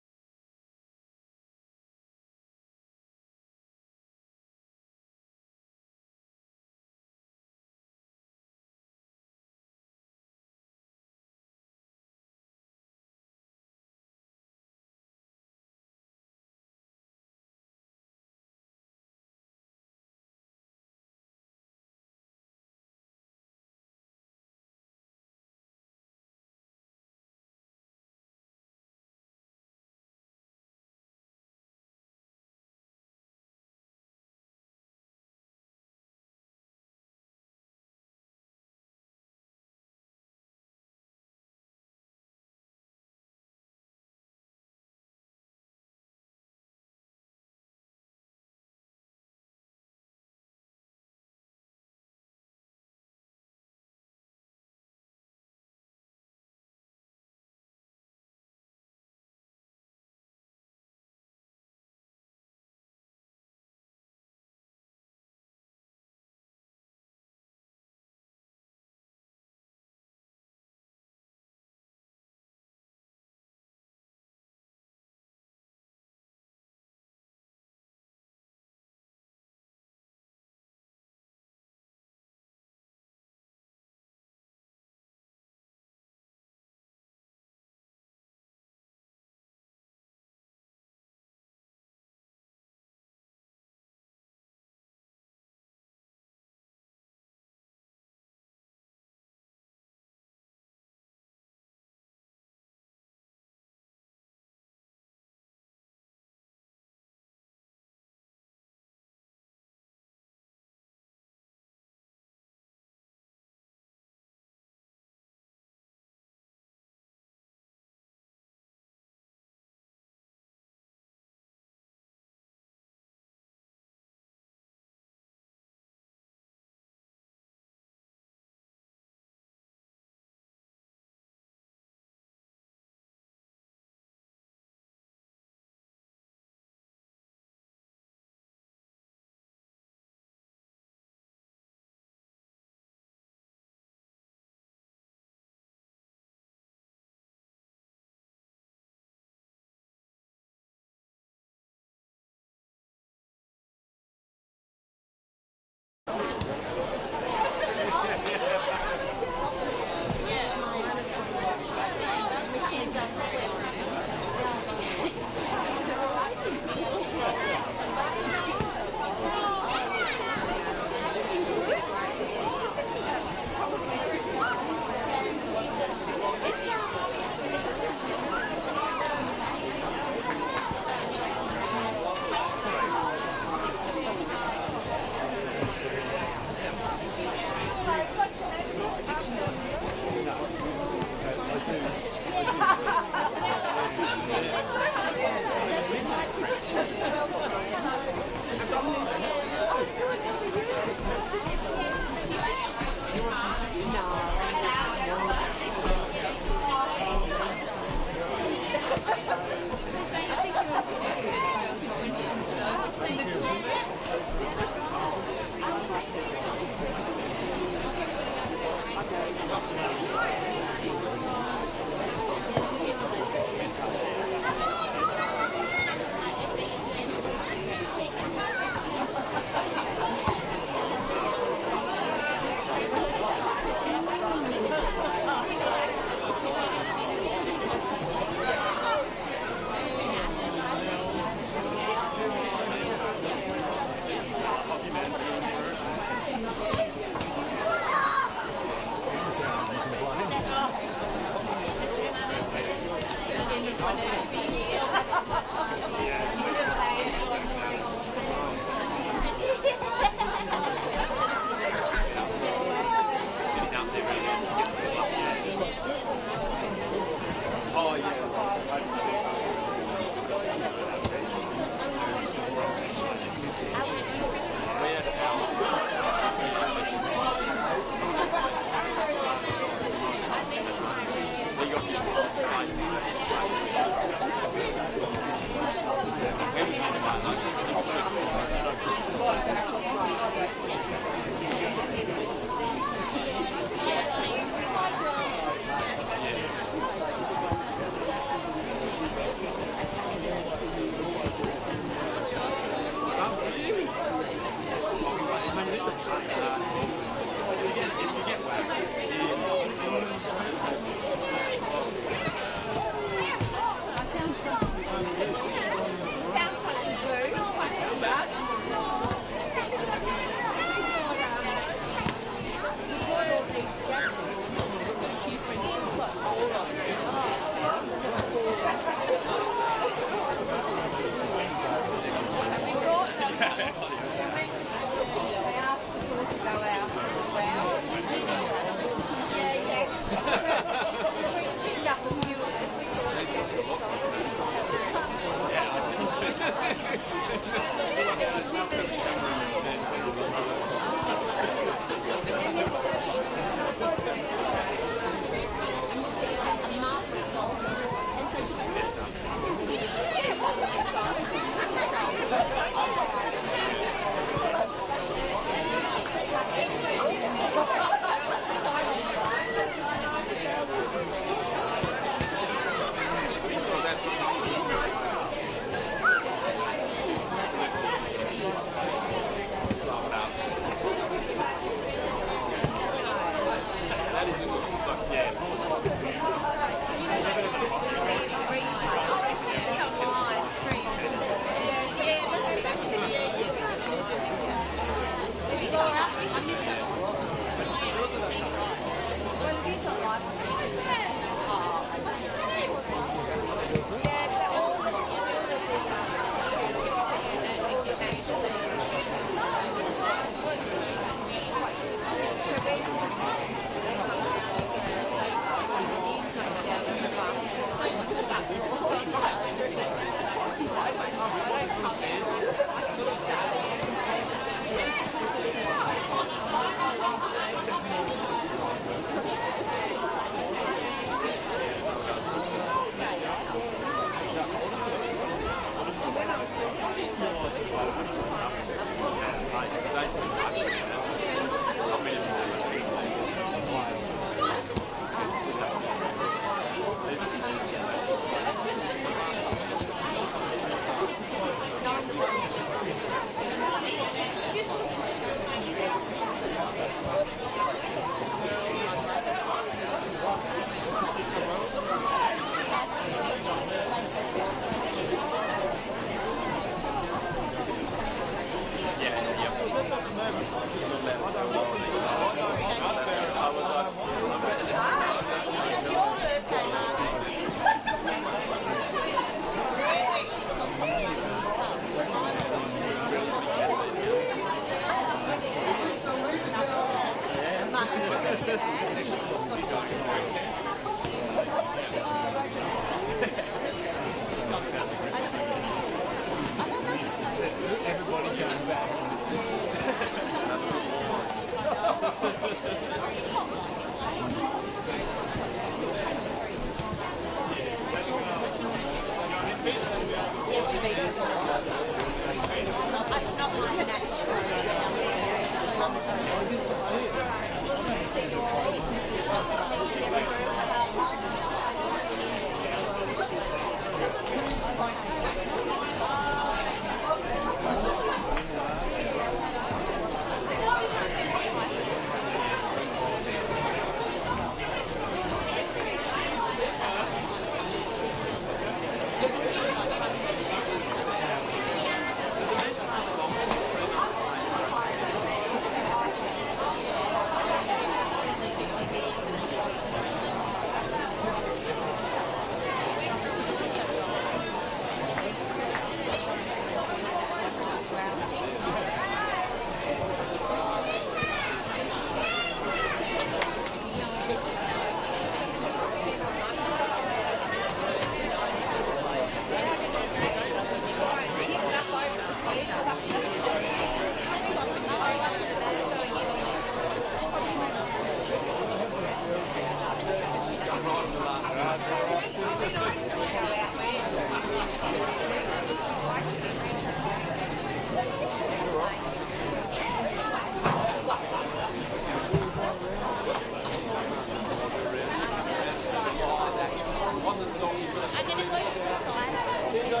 I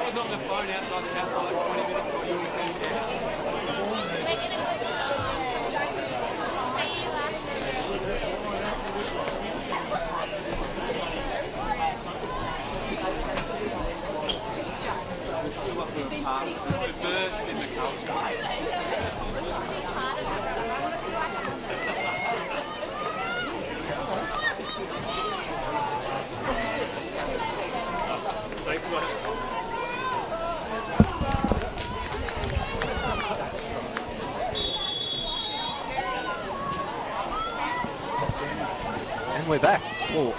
was on the phone outside the house for like 20 minutes before you came down. First in the culture. Thanks, mate. And we're back. Whoa.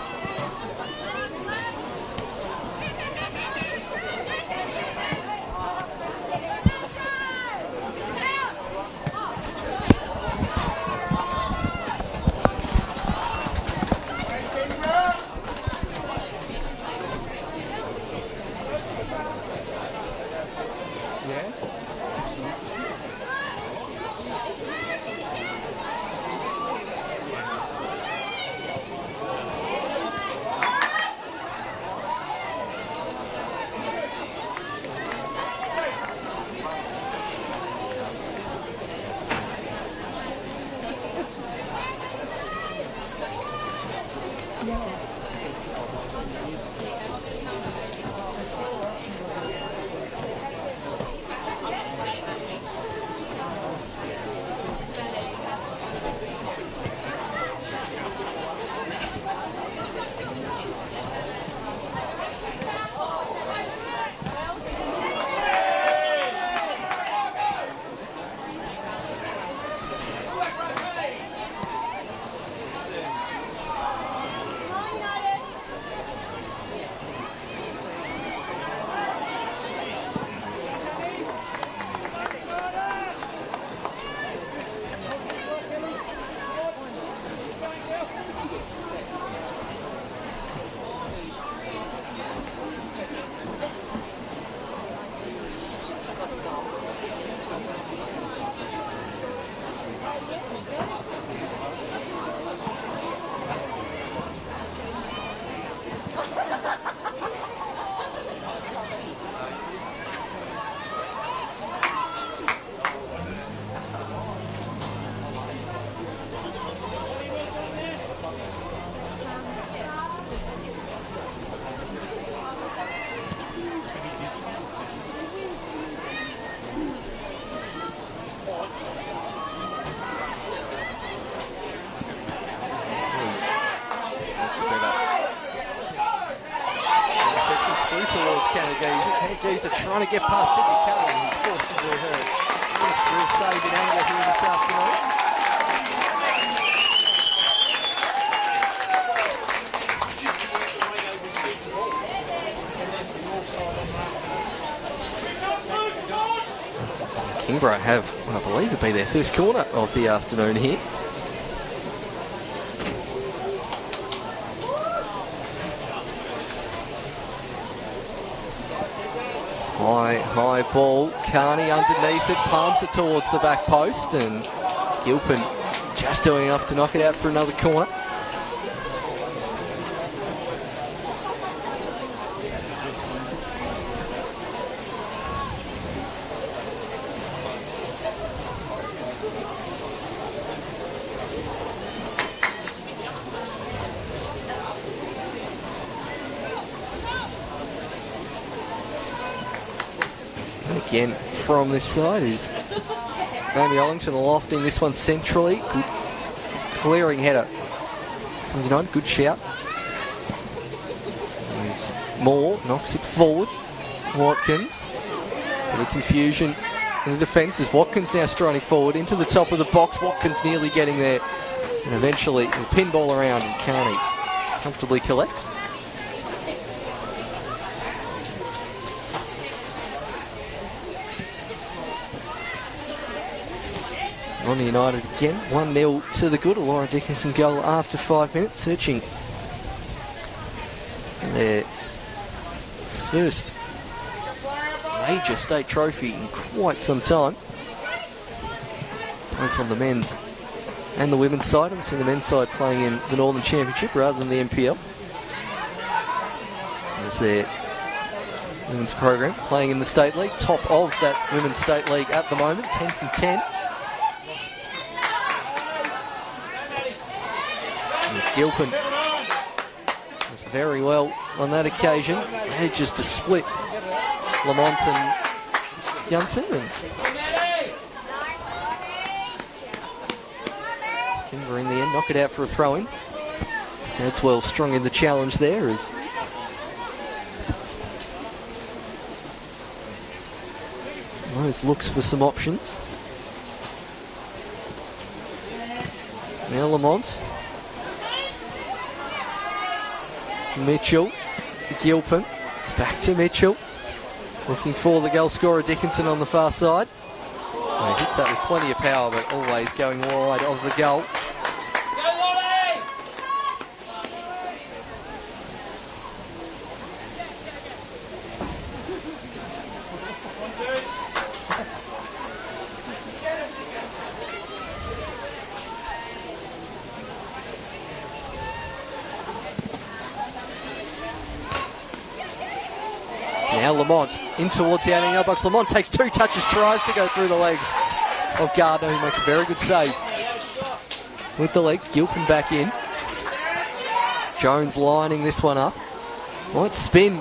Are trying to get past Sydney Cullen, who's forced into her first real save in anger here this afternoon. Kingborough have, what I believe, will be their first corner of the afternoon here. High ball, Carney underneath it, palms it towards the back post, and Gilpin just doing enough to knock it out for another corner. Again, from this side is Amy Ollington lofting this one centrally. Good clearing header from United. Good shout. There's Moore, knocks it forward. Watkins. Bit of confusion in the defence as Watkins now striding forward into the top of the box. Watkins nearly getting there. And eventually a pinball around and Carney comfortably collects. On the United again, 1-0 to the good. A Laura Dickinson goal after 5 minutes, searching their first major state trophy in quite some time. Both on the men's and the women's side. Obviously the men's side playing in the Northern Championship rather than the NPL. There's their women's program playing in the State League. Top of that Women's State League at the moment, 10 from 10. There's Gilpin. Does very well on that occasion. Manages to split Lamont and Gunson. And Kingborough in the end knock it out for a throw-in. Dadswell strong in the challenge there as those looks for some options. Now Lamont. Mitchell. Gilpin. Back to Mitchell. Looking for the goal scorer Dickinson on the far side. Oh, he hits that with plenty of power, but always going wide of the goal. Now Lamont in towards the 18-yard box. Lamont takes 2 touches, tries to go through the legs of Gardner, who makes a very good save. With the legs, Gilpin back in. Jones lining this one up. Might spin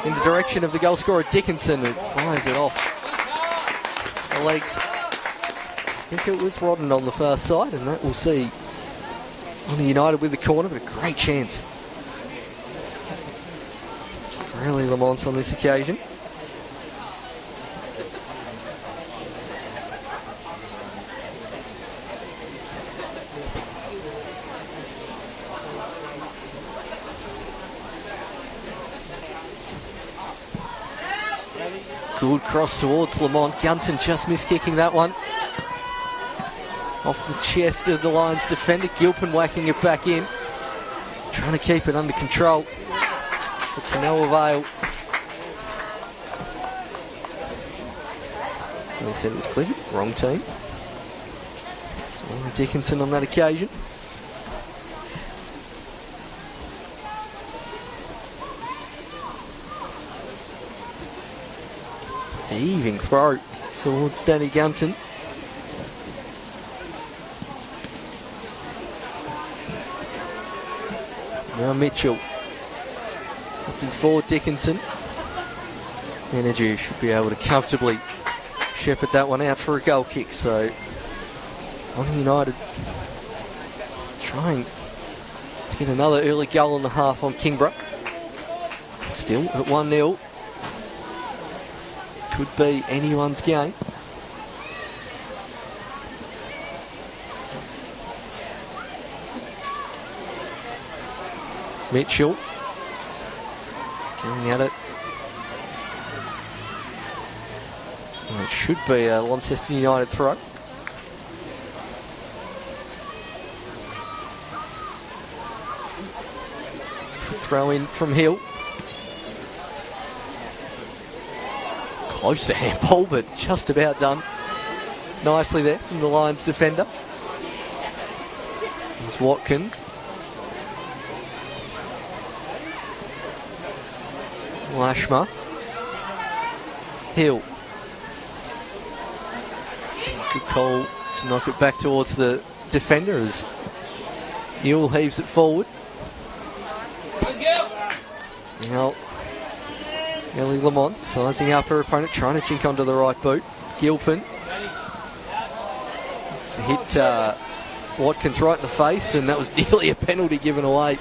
in the direction of the goal scorer Dickinson, who fires it off the legs. I think it was Rodden on the far side, and that will see on the United with the corner, but a great chance. Really Lamont on this occasion. Good cross towards Lamont. Gunson just missed kicking that one. Off the chest of the Lions defender. Gilpin whacking it back in. Trying to keep it under control. But to no avail. They said it was cleared. Wrong team. So Dickinson on that occasion. Heaving throw towards Danny Gunson. Now Mitchell. Looking for Dickinson. Energy should be able to comfortably shepherd that one out for a goal kick. So, on United trying to get another early goal in the half on Kingborough. Still at 1-0. Could be anyone's game. Mitchell getting at it. And it should be a Launceston United throw. Throw in from Hill. Close to handball, but just about done nicely there from the Lions defender. There's Watkins. Lashma. Hill. Good call to knock it back towards the defender as Newell heaves it forward. Now, Ellie Lamont sizing up her opponent, trying to jink onto the right boot. Gilpin. It's hit Watkins right in the face, and that was nearly a penalty given away.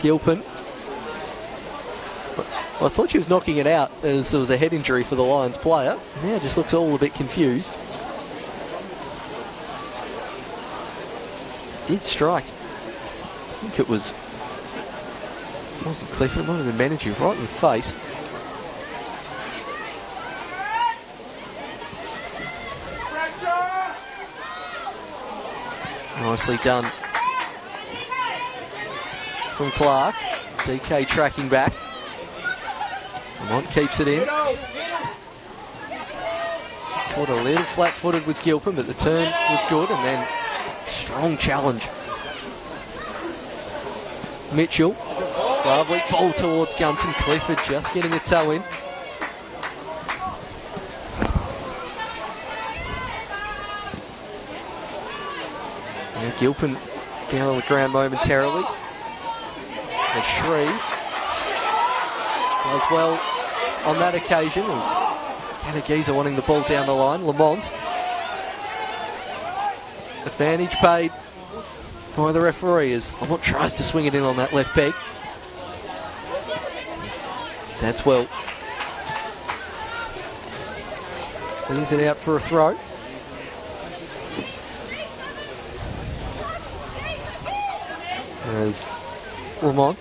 Gilpin. I thought she was knocking it out as there was a head injury for the Lions player. Now just looks all a bit confused. Did strike. I think it was... It wasn't Clifford, it might have been Menagew right in the face. Nicely done from Clark. DK tracking back. Lamont keeps it in. Just caught a little flat-footed with Gilpin, but the turn was good, and then strong challenge. Mitchell, lovely ball towards Gunton. Clifford just getting a toe in. And Gilpin down on the ground momentarily. And Shreve does well on that occasion as Kanagiza wanting the ball down the line. Lamont. Advantage paid by the referee as Lamont tries to swing it in on that left peg. That's well. Sees it out for a throw. As Lamont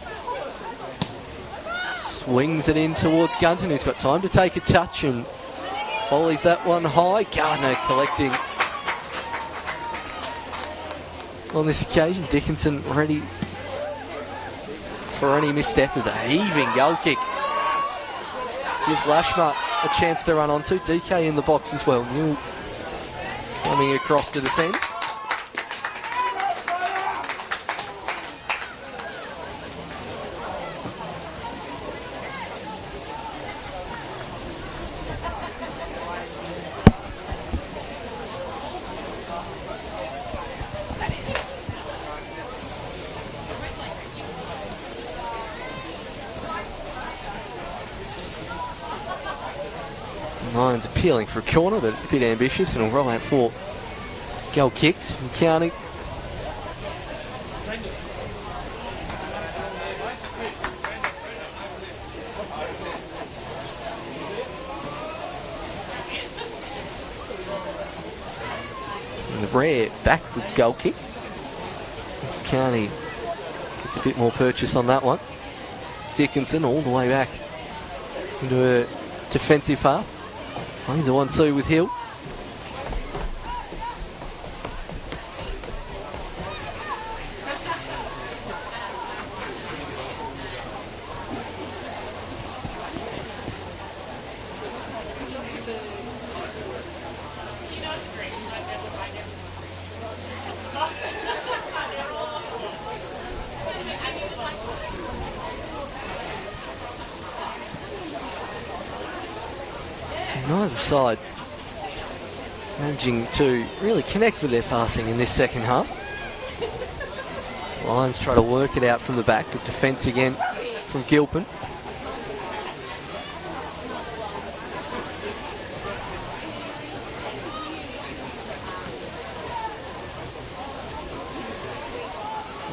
swings it in towards Gunton, who's got time to take a touch and volleys that one high. Gardner collecting on this occasion. Dickinson ready for any misstep as a heaving goal kick. Gives Lashmar a chance to run onto. DK in the box as well. Neil coming across to defend. Lions appealing for a corner, but a bit ambitious, and will roll out for goal kicks and counting. And the rare backwards goal kick. County gets a bit more purchase on that one. Dickinson all the way back into a defensive half. Plays a 1-2 with Hill. Neither side managing to really connect with their passing in this second half. Lions try to work it out from the back. Good defence again from Gilpin.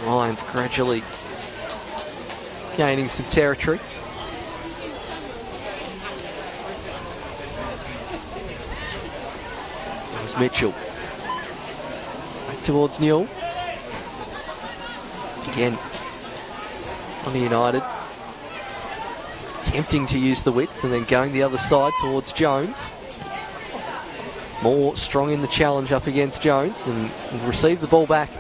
Lions gradually gaining some territory. Mitchell back towards Newell again on the United, attempting to use the width and then going the other side towards Jones. Moore strong in the challenge up against Jones and receive the ball back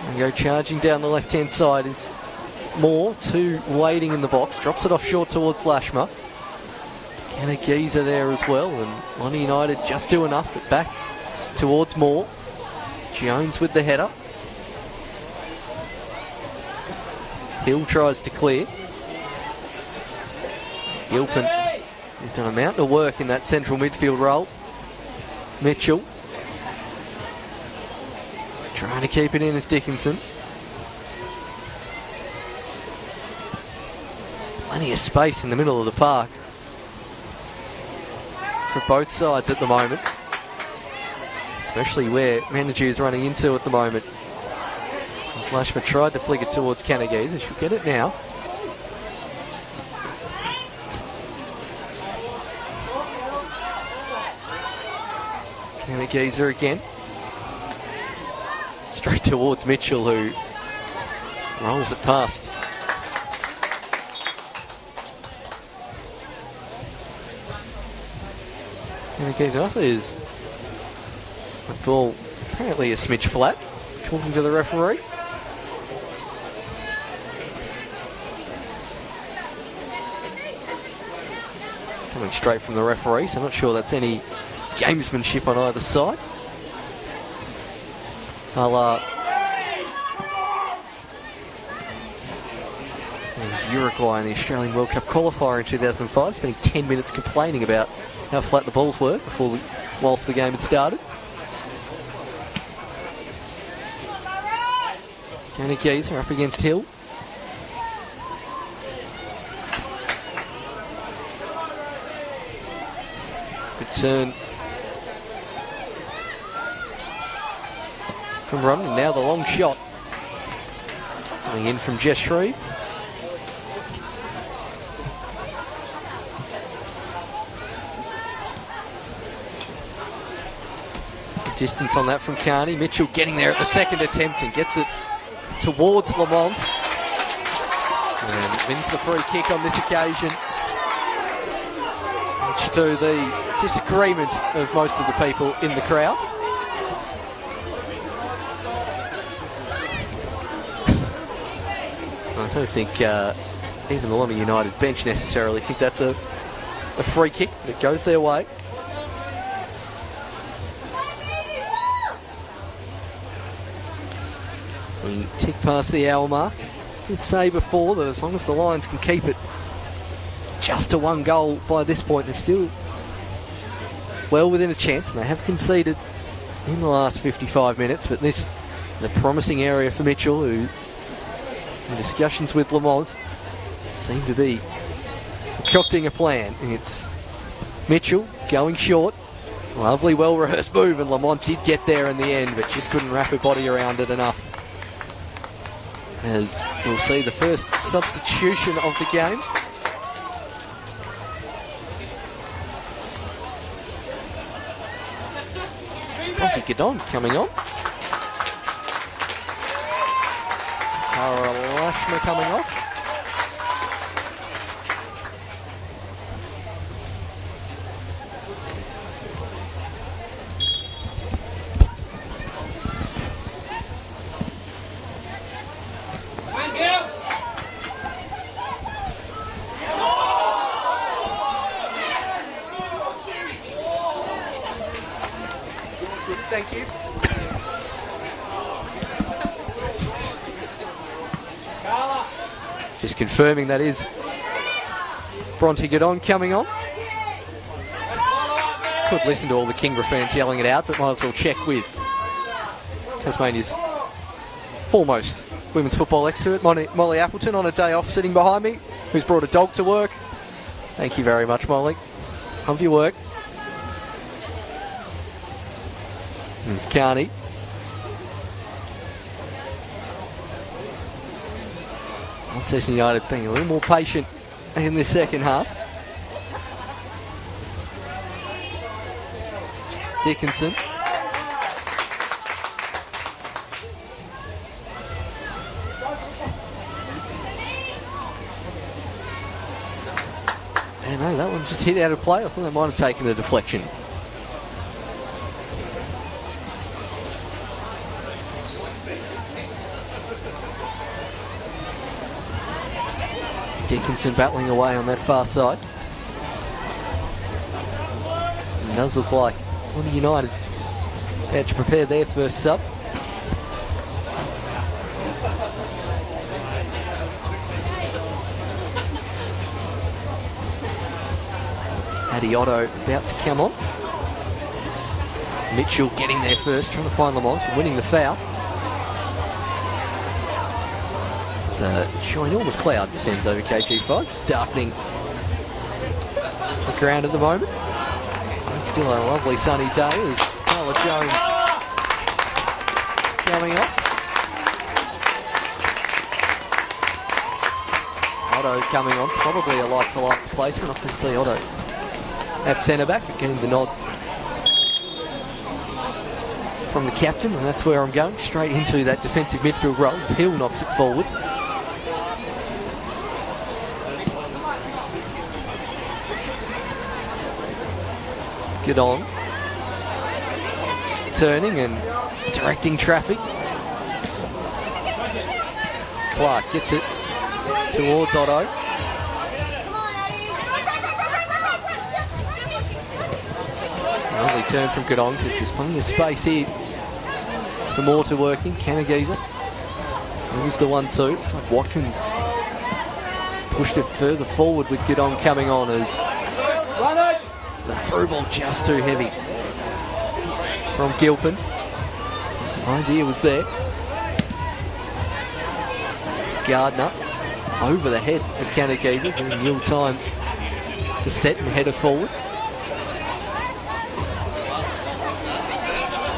and go charging down the left hand side is Moore, two waiting in the box, drops it off short towards Lashmar. Kanagiza there as well, and Lonnie United just do enough, but back towards Moore. Jones with the header. Hill tries to clear. Gilpin has done a mountain of work in that central midfield role. Mitchell trying to keep it in as Dickinson. Plenty of space in the middle of the park for both sides at the moment, especially where Menagerie is running into at the moment. Lashmar tried to flick it towards Kanagiza. She'll get it now. Kanagiza again. Straight towards Mitchell, who rolls it past. Kanagiza is the ball apparently a smidge flat. Talking to the referee. coming straight from the referee, so I'm not sure that's any gamesmanship on either side. Uruguay in the Australian World Cup qualifier in 2005, spending 10 minutes complaining about how flat the balls were whilst the game had started. Geezer up against Hill. Good turn from Rodden, and now the long shot coming in from Jess Shreve. Distance on that from Carney. Mitchell getting there at the second attempt and gets it towards Lamont. And wins the free kick on this occasion. Much to the disagreement of most of the people in the crowd. I don't think even the Loma United bench necessarily think that's a free kick that goes their way. We tick past the hour mark. Did say before that as long as the Lions can keep it just to one goal by this point, they're still well within a chance, and they have conceded in the last 55 minutes. But this the promising area for Mitchell, who in discussions with Lamont seem to be concocting a plan. And it's Mitchell going short. Lovely, well-rehearsed move, and Lamont did get there in the end, but just couldn't wrap her body around it enough. As we'll see the first substitution of the game. Bronte Gadon coming on. Cara Lashma coming off. Thank you. Just confirming that is Bronte Gadon coming on. Could listen to all the Kingborough fans yelling it out, but might as well check with Tasmania's foremost women's football expert, Molly Appleton, on a day off, sitting behind me, who's brought a dog to work. Thank you very much, Molly. Love your work. There's Carney. Launceston United being a little more patient in this second half. Dickinson. And no, that one just hit out of play. I thought they might have taken a deflection. Dickinson battling away on that far side. It does look like Loma United had to prepare their first sub. Addy Otto about to come on. Mitchell getting there first, trying to find Lamont, winning the foul. It's a ginormous cloud descends over KG4, just darkening the ground at the moment. It's still a lovely sunny day as Carla Jones coming off. Otto coming on, probably a like-for-like replacement. I can see Otto at centre-back, but getting the nod from the captain, and that's where I'm going, straight into that defensive midfield role as Hill knocks it forward. Get on. Turning and directing traffic. Clark gets it towards Otto. turn from Gedong because there's plenty of space here for more to work in. Kanagiza. Here's the 1-2. It's like Watkins pushed it further forward with Gedong coming on as the through ball just too heavy from Gilpin. The idea was there. Gardner over the head of Kanagiza, giving Yule time to set and header forward.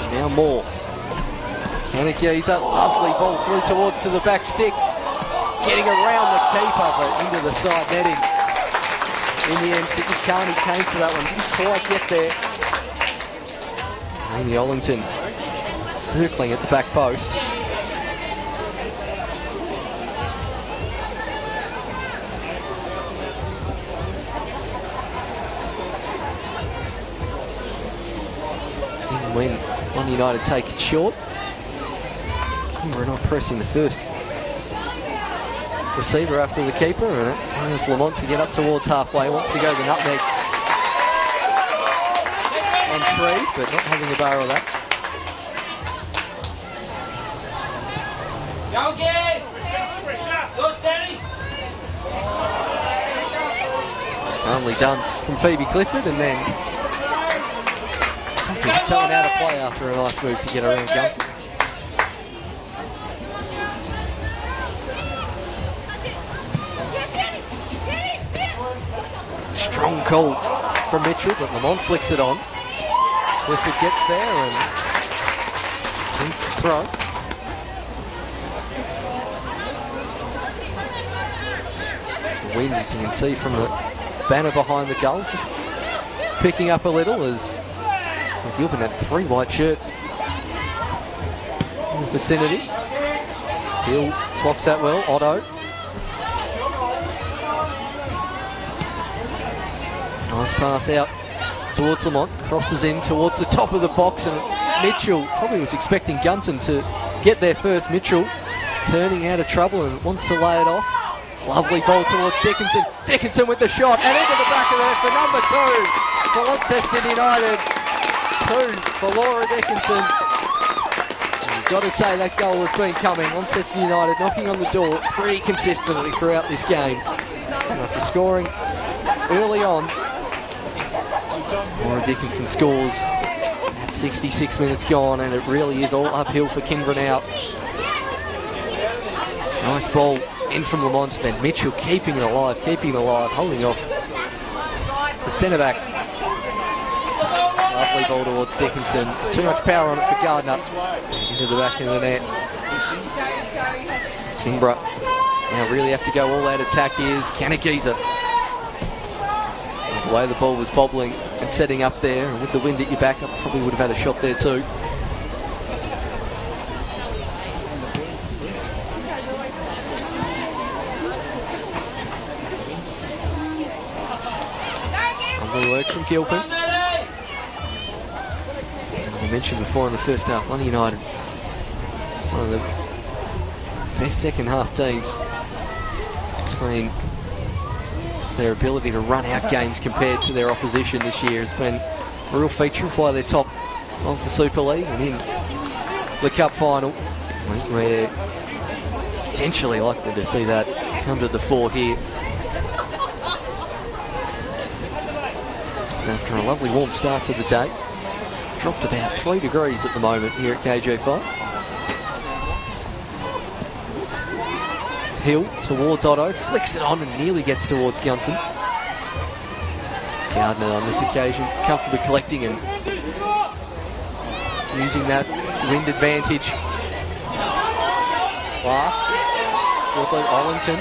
And now more. Kanagiza, lovely ball through towards to the back stick. Getting around the keeper, but into the side netting. In the end, Sydney Carney came for that one. Didn't quite get there. Amy Ollington circling at the back post. And when One United take it short, Kingborough not pressing the first receiver after the keeper, and it allows Lamont to get up towards halfway. Wants to go the nutmeg on Shreve, but not having a bar of that. Go again! Go steady! Only done from Phoebe Clifford, and then someone out of play after a nice move to get around Gunson. Strong call from Mitchell, but Lamont flicks it on. Clifford gets there and sinks the throw. The wind, as you can see from the banner behind the goal, just picking up a little as Gilpin had 3 white shirts in the vicinity. Hill blocks that well. Otto. Nice pass out towards Lamont. Crosses in towards the top of the box, and Mitchell probably was expecting Gunson to get there first. Mitchell turning out of trouble and wants to lay it off. Lovely ball towards Dickinson. Dickinson with the shot and into the back of there for number 2 for Launceston United. 2 for Laura Dickinson. And you've got to say that goal has been coming. Launceston United knocking on the door pretty consistently throughout this game. And after scoring early on, Laura Dickinson scores at 66 minutes gone, and it really is all uphill for Kingborough now. Nice ball in from Lamont, then Mitchell keeping it alive, holding off the centre back. Lovely ball towards Dickinson. Too much power on it for Gardner. Into the back of the net. Kingborough now really have to go all out attack. Here's Kanagiza. The way the ball was bobbling and setting up there, and with the wind at your back, I probably would have had a shot there too. Lovely work from Gilpin. As I mentioned before in the first half, One United, one of the best second half teams. Seen their ability to run out games compared to their opposition this year has been a real feature of why they're top of the Super League and in the Cup final. We're potentially likely to see that come to the fore here. After a lovely warm start to the day, dropped about 3 degrees at the moment here at KGV. Hill towards Otto, flicks it on and nearly gets towards Gunson. Gardner on this occasion comfortably collecting and using that wind advantage. Clark towards Ollington.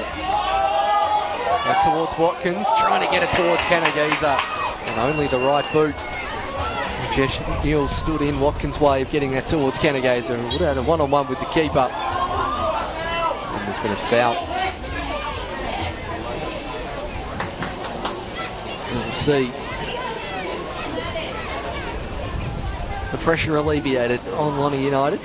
Now towards Watkins, trying to get it towards Kanagiza. And only the right boot. Jesh Neal stood in Watkins' way of getting that towards Kanagiza and would have had a one-on-one with the keeper. There's been a foul. And we'll see the pressure alleviated on Lonnie United.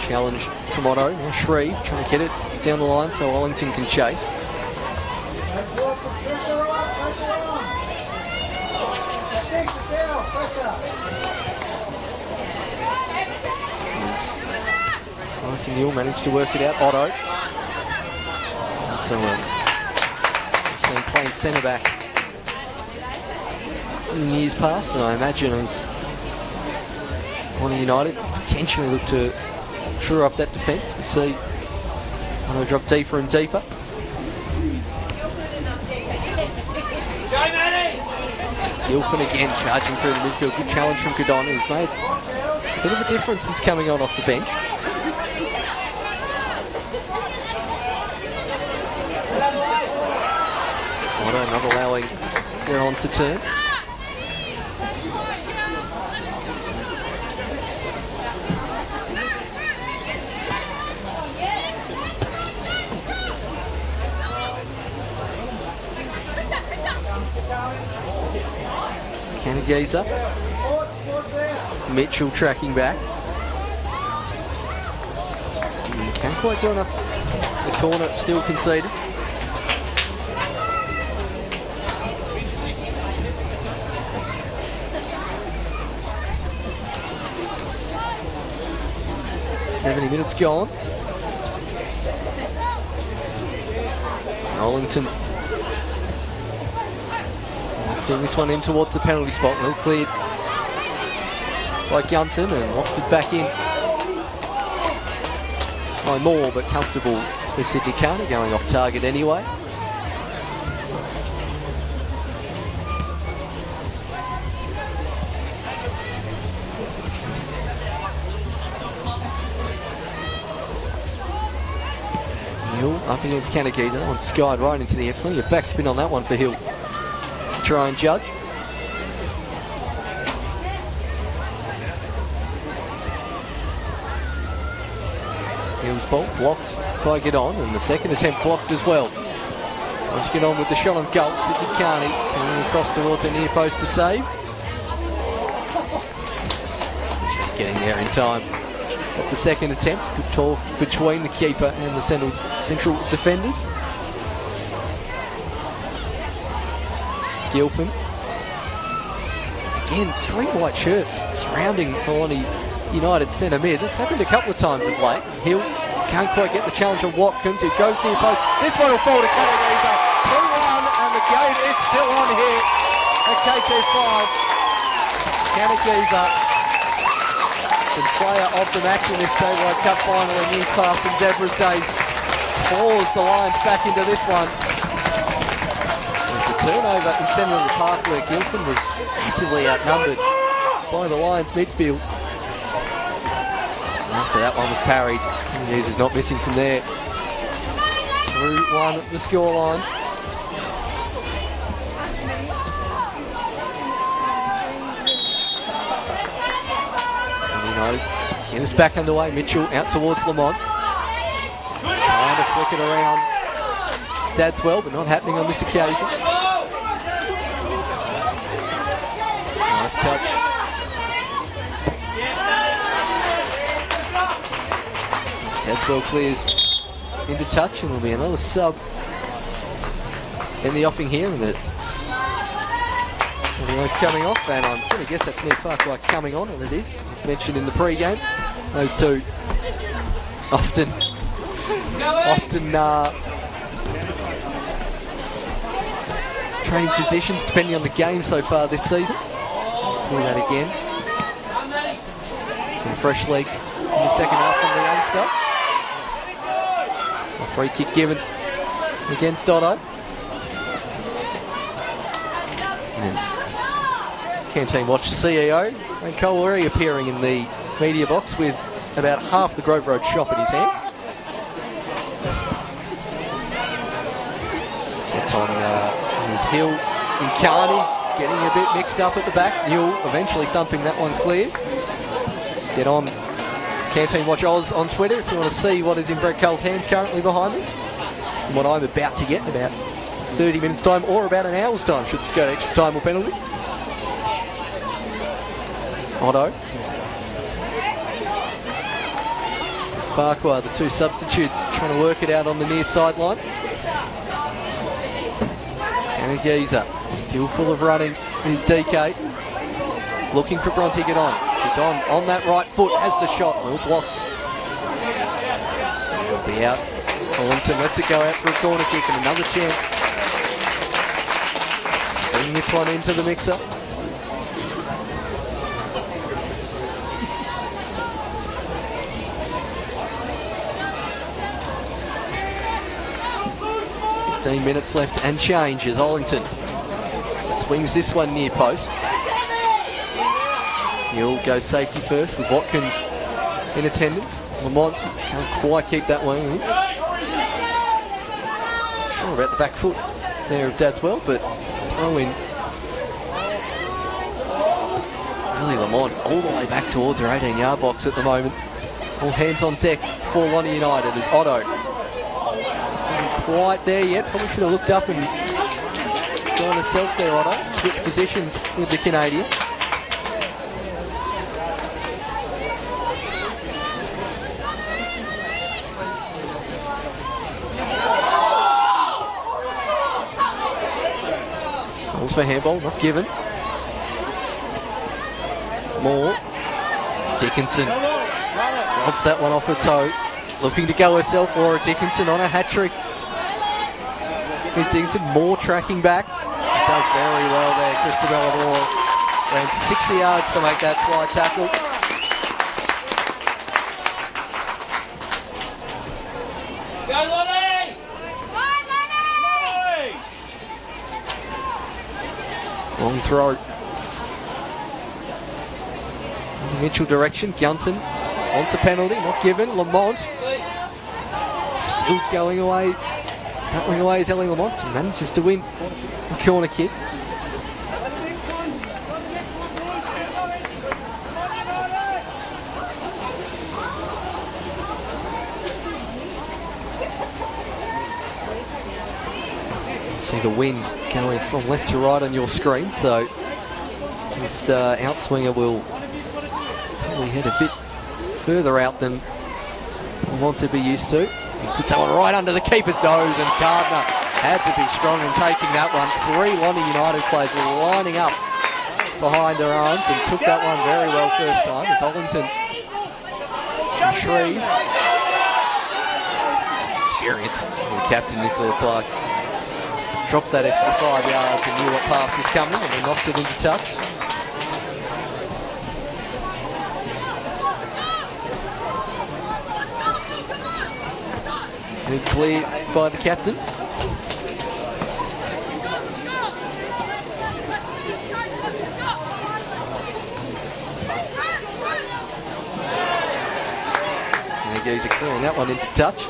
Challenge from Otto. Now Shreve trying to get it down the line so Wellington can chase. Neil managed to work it out. Otto. So seen playing centre back in years past, and I imagine as one of United potentially look to shore up that defence. We see Otto drop deeper and deeper. Gilpin again charging through the midfield. Good challenge from Cadon, who's made a bit of a difference since coming on off the bench. Otto not allowing their on to turn. Kanagaza. Mitchell tracking back. Can't quite do enough. The corner still conceded. Minutes gone. Wellington lifting this one in towards the penalty spot. Well cleared by Gunton and lofted back in by Moore, but comfortable for Sydney Carter, going off target anyway. Up against Kanagaza. That one skied right into the air. Plenty of backspin on that one for Hill to try and judge. Hill's ball blocked by Gedon, and the second attempt blocked as well. Let's get on with the shot on goal. Sydney Carney coming across towards a near post to save. Just getting there in time. At the second attempt, good talk between the keeper and the central defenders. Gilpin. Again, 3 white shirts surrounding Colony United centre mid. That's happened a couple of times of late. Hill can't quite get the challenge on Watkins, who goes near post. This one will fall to Kanagaza. 2-1, and the game is still on here at KG5. Kanagaza, the player of the match in this Statewide Cup final in years past in Zebras days, claws the Lions back into this one. There's a turnover in centre of the park where Gilpin was massively outnumbered by the Lions midfield. And after that one was parried, Hughes is not missing from there. 2-1 at the scoreline. Again, it's back underway. Mitchell out towards Lamont. Trying to flick it around Dadswell, but not happening on this occasion. Nice touch. Dadswell clears into touch, and there'll be another sub in the offing here, and it's anyways coming off, and I'm going to guess that's Nick Farquhar coming on, and it is. Mentioned in the pre-game, those two often trading positions depending on the game so far this season. See that again. Some fresh legs in the second half from the youngster. A free kick given against Otto. Canteen Watch CEO and Cole already appearing in the media box with about half the Grove Road shop in his hands. Gets on his Hill and Carney getting a bit mixed up at the back. Newell eventually thumping that one clear. Get on Canteen Watch Oz on Twitter if you want to see what is in Brett Cull's hands currently behind me, and what I'm about to get in about 30 minutes time or about an hour's time should this go to extra time or penalties. Otto. Farquhar, the two substitutes, trying to work it out on the near sideline. Giza, still full of running, is DK. Looking for Bronte Gadon. Gadon on that right foot, has the shot, well blocked. He'll be out. Wellington lets it go out for a corner kick and another chance. Swing this one into the mixer. Minutes left and change as Ollington swings this one near post. He'll go safety first with Watkins in attendance. Lamont can't quite keep that one in. Not sure about the back foot there of Dadswell, but throw in. Really Lamont all the way back towards their 18-yard box at the moment. All hands on deck for Lonnie United as Otto. Quite there yet, probably should have looked up and gone herself there, Otto. Switch positions with the Canadian. Calls for handball, not given. Moore. Dickinson robs that one off her toe. Looking to go herself, Laura Dickinson on a hat-trick. Here's Dickinson, Moore tracking back. Does very well there, Christabella Moore. Ran 60 yards to make that slide tackle. Go, Lonnie! Long throw. Mitchell direction, Gunson wants a penalty, not given. Lamont still going away. Battling away is Ellie Lamont. He manages to win a corner kick. See the wind going from left to right on your screen, so this outswinger will probably head a bit further out than Lamont to be used to. He puts that one right under the keeper's nose, and Gardner had to be strong in taking that one. 3 Lonnie United players were lining up behind her arms and took that one very well first time. As Ollington and Shreve. Experience with Captain Nicola Clark. Dropped that extra 5 yards and knew what pass was coming, and then knocks it into touch. And clear by the captain. And the geezer clearing that one into touch.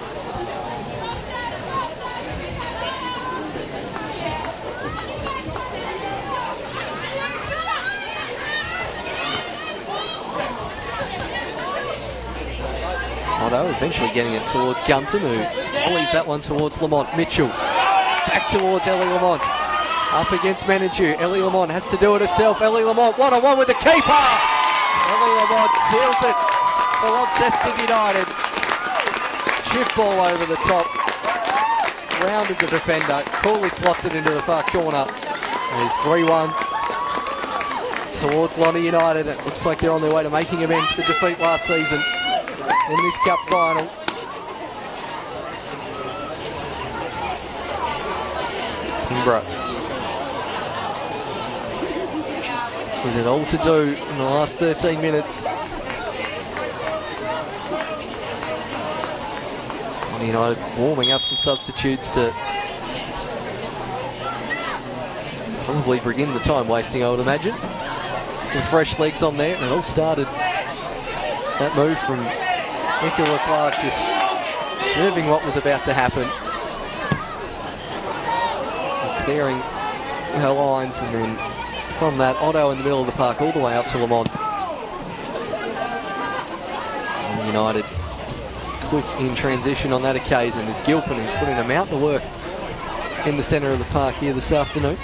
Otto eventually getting it towards Gunson, who volleys that one towards Lamont. Mitchell back towards Ellie Lamont. Up against Menadue. Ellie Lamont has to do it herself. Ellie Lamont one-on-one with the keeper. Ellie Lamont seals it for Launceston United. Chip ball over the top. Rounded the defender. Coolly slots it into the far corner. There's 3-1 towards Lonnie United. It looks like they're on their way to making amends for defeat last season in this cup final. Kingborough with it all to do in the last 13 minutes. United warming up some substitutes to probably begin the time wasting, I would imagine. Some fresh legs on there, and it all started that move from Nicola Clark, just observing what was about to happen, and clearing her lines, and then from that, Otto in the middle of the park all the way up to Lamont. And United quick in transition on that occasion as Gilpin has put in a mountain of work in the centre of the park here this afternoon.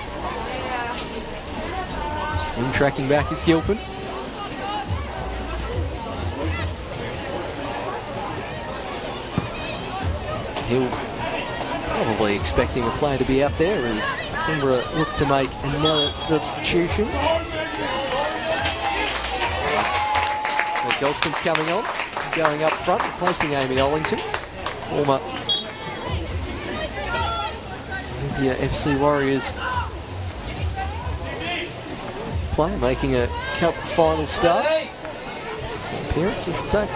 Still tracking back is Gilpin. Hill probably expecting a player to be out there as Kingborough look to make another substitution. Golston coming on, going up front, replacing Amy Ollington, former FC Warriors player, making a cup final start. Appearance, I should say.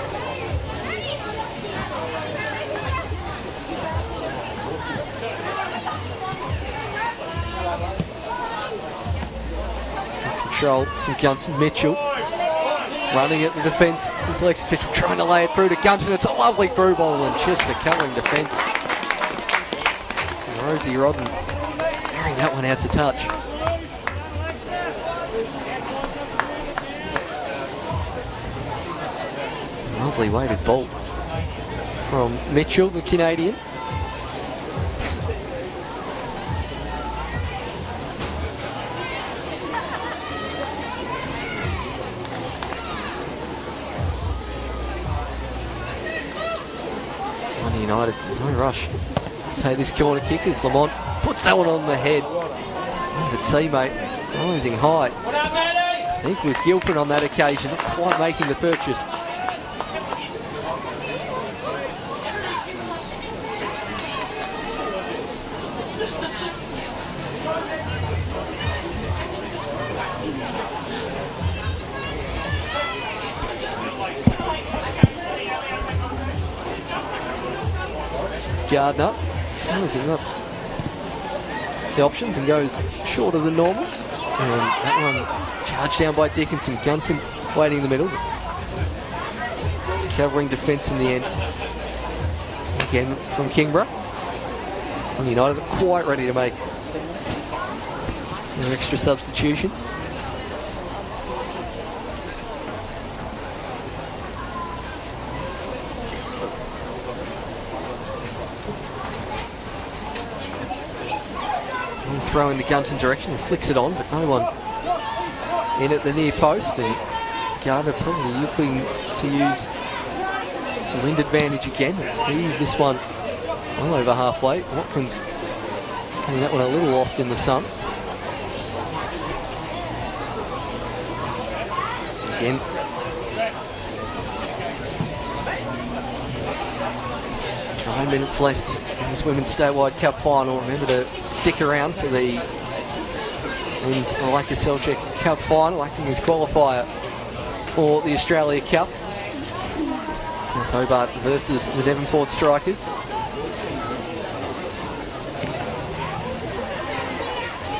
Control from Gunson. Mitchell running at the defence. This Alexis Mitchell trying to lay it through to Gunson. It's a lovely through ball and just the covering defence. And Rosie Rodden carrying that one out to touch. Lovely weighted ball from Mitchell, the Canadian. United, no rush to take this corner kick as Lamont puts that one on the head. The teammate rising high. I think it was Gilpin on that occasion, not quite making the purchase. Gardner sizing up the options and goes shorter than normal. And that one charged down by Dickinson. Gunson waiting in the middle. Covering defence in the end. Again from Kingborough. And United are quite ready to make an extra substitution. Throw in the Gunton direction and flicks it on, but no one in at the near post, and Gardner probably looking to use the wind advantage again. Leave this one well over halfway. Watkins getting that one a little lost in the sun. Again. 9 minutes left in this Women's Statewide Cup final. Remember to stick around for the Men's Malacca Seljuk Cup final, acting as qualifier for the Australia Cup. South Hobart versus the Devonport Strikers.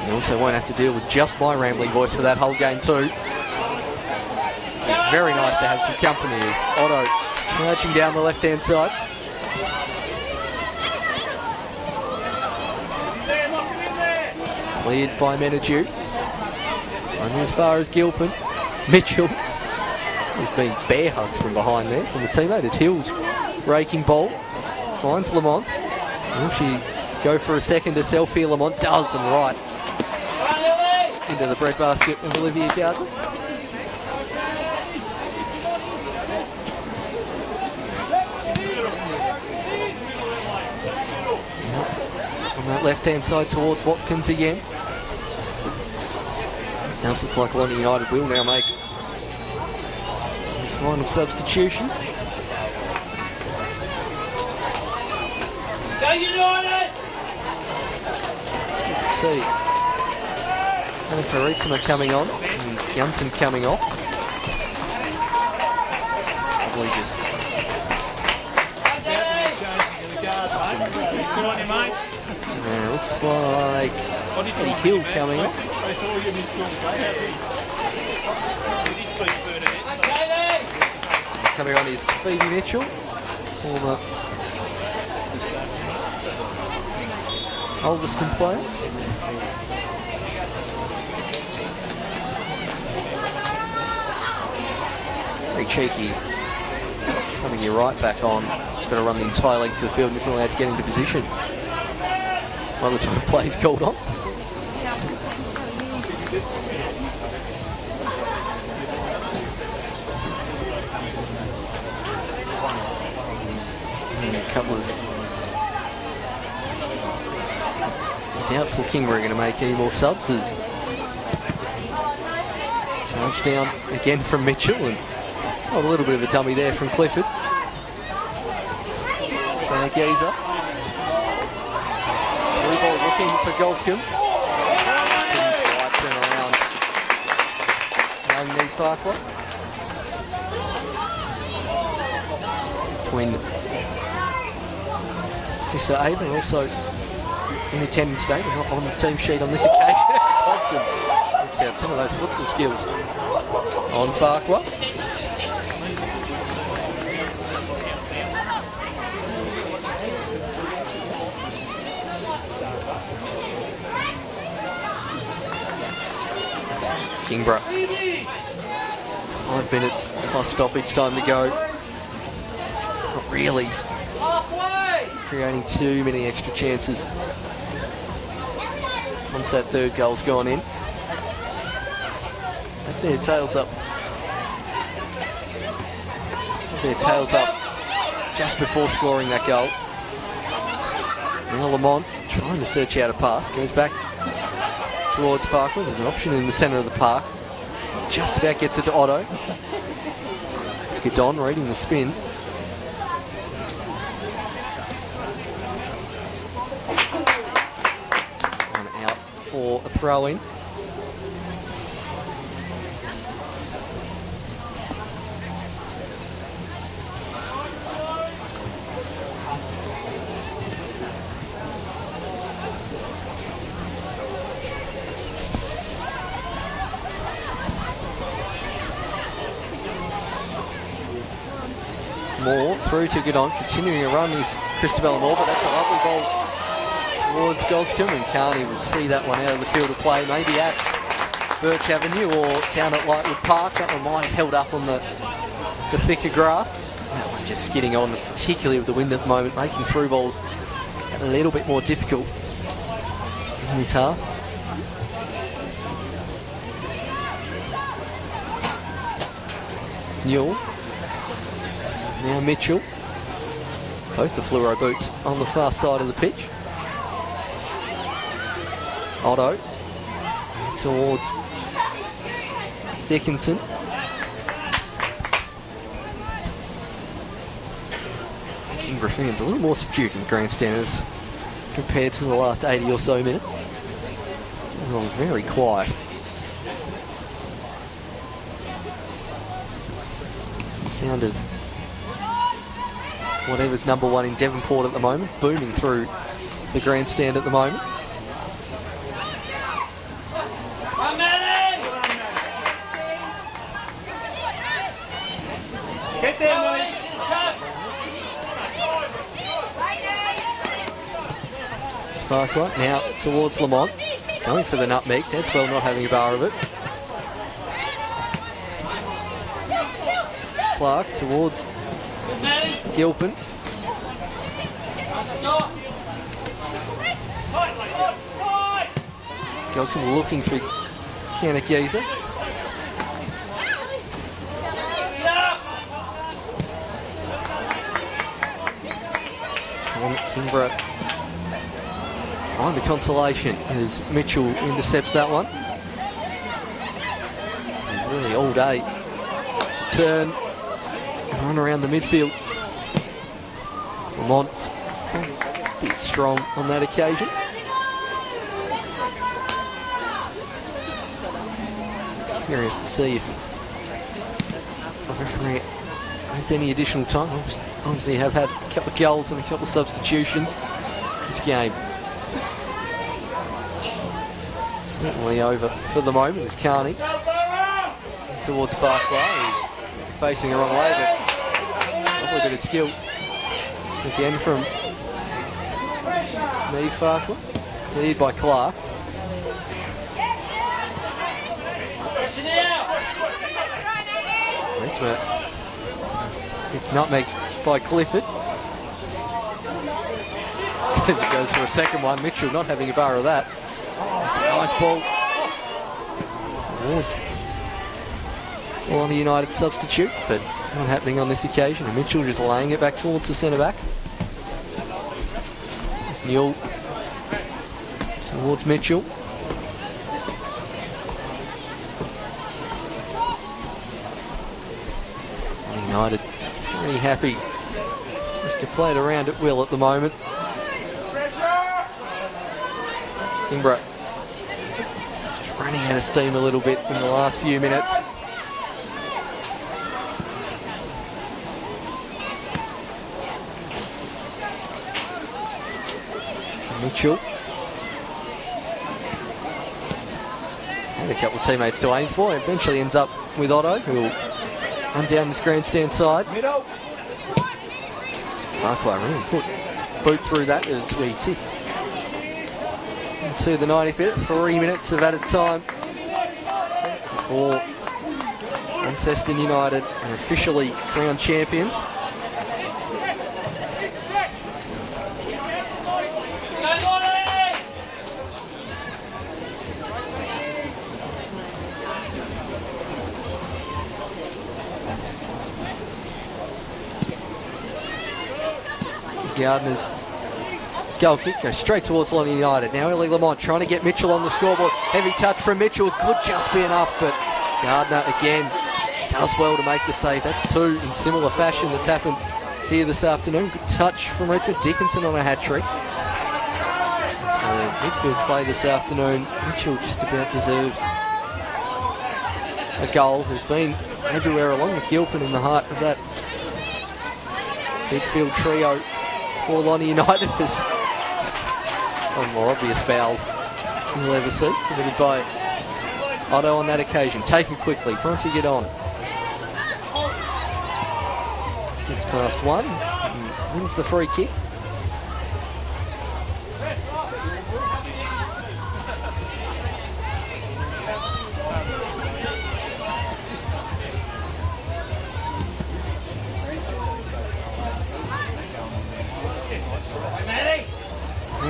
You also won't have to deal with just my rambling voice for that whole game too. Very nice to have some company as Otto charging down the left-hand side. Cleared by Menadue. Running as far as Gilpin. Mitchell, who's been bear hugged from behind there from the teammate. As Hills raking ball. Finds Lamont. Will she go for a second to self here? Lamont does, and right into the breadbasket of Olivia Gardner. On that left-hand side towards Watkins again. It does look like London United will now make final substitutions. Go United! See, Annika Rietzema coming on and Gunson coming off. Probably just Good on you, mate. looks like Eddie Hill coming off. Coming on is Phoebe Mitchell, former Launceston player. Very cheeky. Something you're right back on. Just got to run the entire length of the field and isn't allowed to get into position. By the time play's called on. A couple of Doubtful Kingborough are going to make any more subs as charge down again from Mitchell, and it's not a little bit of a dummy there from Clifford. Giza. Blue ball looking for Golscombe. Didn't quite turn around. Young knee Farquhar. Between Sister Ava, also in attendance today, but not on the team sheet on this occasion. Golscombe whips out some of those flips of skills on Farquhar. Kingborough. 5 minutes plus stoppage time to go. Not really creating too many extra chances once that third goal's gone in. Their tails up. Their tails up just before scoring that goal. Now Lamont trying to search out a pass. Goes back towards Farquhar. There's an option in the centre of the park. Just about gets it to Otto. Gadon reading the spin. One out for a throw-in. Moore through to Gadon, continuing to run is Christabella Moore, but that's a lovely ball towards Golscombe, and Carney will see that one out of the field of play, maybe at Birch Avenue or down at Lightwood Park. That one might have held up on the thicker grass. That one just skidding on, particularly with the wind at the moment, making through balls a little bit more difficult in this half. Newell. Now Mitchell, both the fluoro boots on the far side of the pitch. Otto towards Dickinson. Kingborough fans a little more subdued in the grandstanders compared to the last 80 or so minutes. Oh, very quiet. Sounded whatever's number one in Devonport at the moment, booming through the grandstand at the moment. Get there, boys. Farquhar now towards Lamont, going for the nutmeg. Deadswell not having a bar of it. Clark towards Gilpin. Gilson looking for Kanagiza. And Kingborough find a consolation as Mitchell intercepts that one. Really all day to turn and run around the midfield. Lamont's a bit strong on that occasion. Curious to see if the referee adds any additional time. Obviously have had a couple of goals and a couple of substitutions this game. Certainly over for the moment is Carney towards Farquhar, who's facing the wrong way, but lovely bit of skill again from Neve Farquhar, lead by Clark. It's nutmegged by Clifford. Clifford goes for a second one. Mitchell not having a bar of that. It's a nice ball towards the United substitute, but not happening on this occasion. And Mitchell just laying it back towards the centre back. It's Newell towards Mitchell. United pretty happy just to play it around at will at the moment. Kingborough just running out of steam a little bit in the last few minutes. Mitchell had a couple of teammates to aim for. Eventually ends up with Otto, who will run down this grandstand side. Farquhar really put boot through that as we tick into the 90th minute. 3 minutes of added time for Launceston United are officially crowned champions. Gardner's goal kick goes straight towards Lonnie United. Now Ellie Lamont trying to get Mitchell on the scoreboard. Heavy touch from Mitchell. Could just be enough, but Gardner again does well to make the save. That's two in similar fashion that's happened here this afternoon. Good touch from Redford. Dickinson on a hat-trick. Midfield play this afternoon. Mitchell just about deserves a goal. Who's been everywhere along with Gilpin in the heart of that midfield trio for Lonnie United. Is one of the more obvious fouls you'll ever see committed by Otto on that occasion. Taken quickly. Bronte get on. Gets past one. And wins the free kick.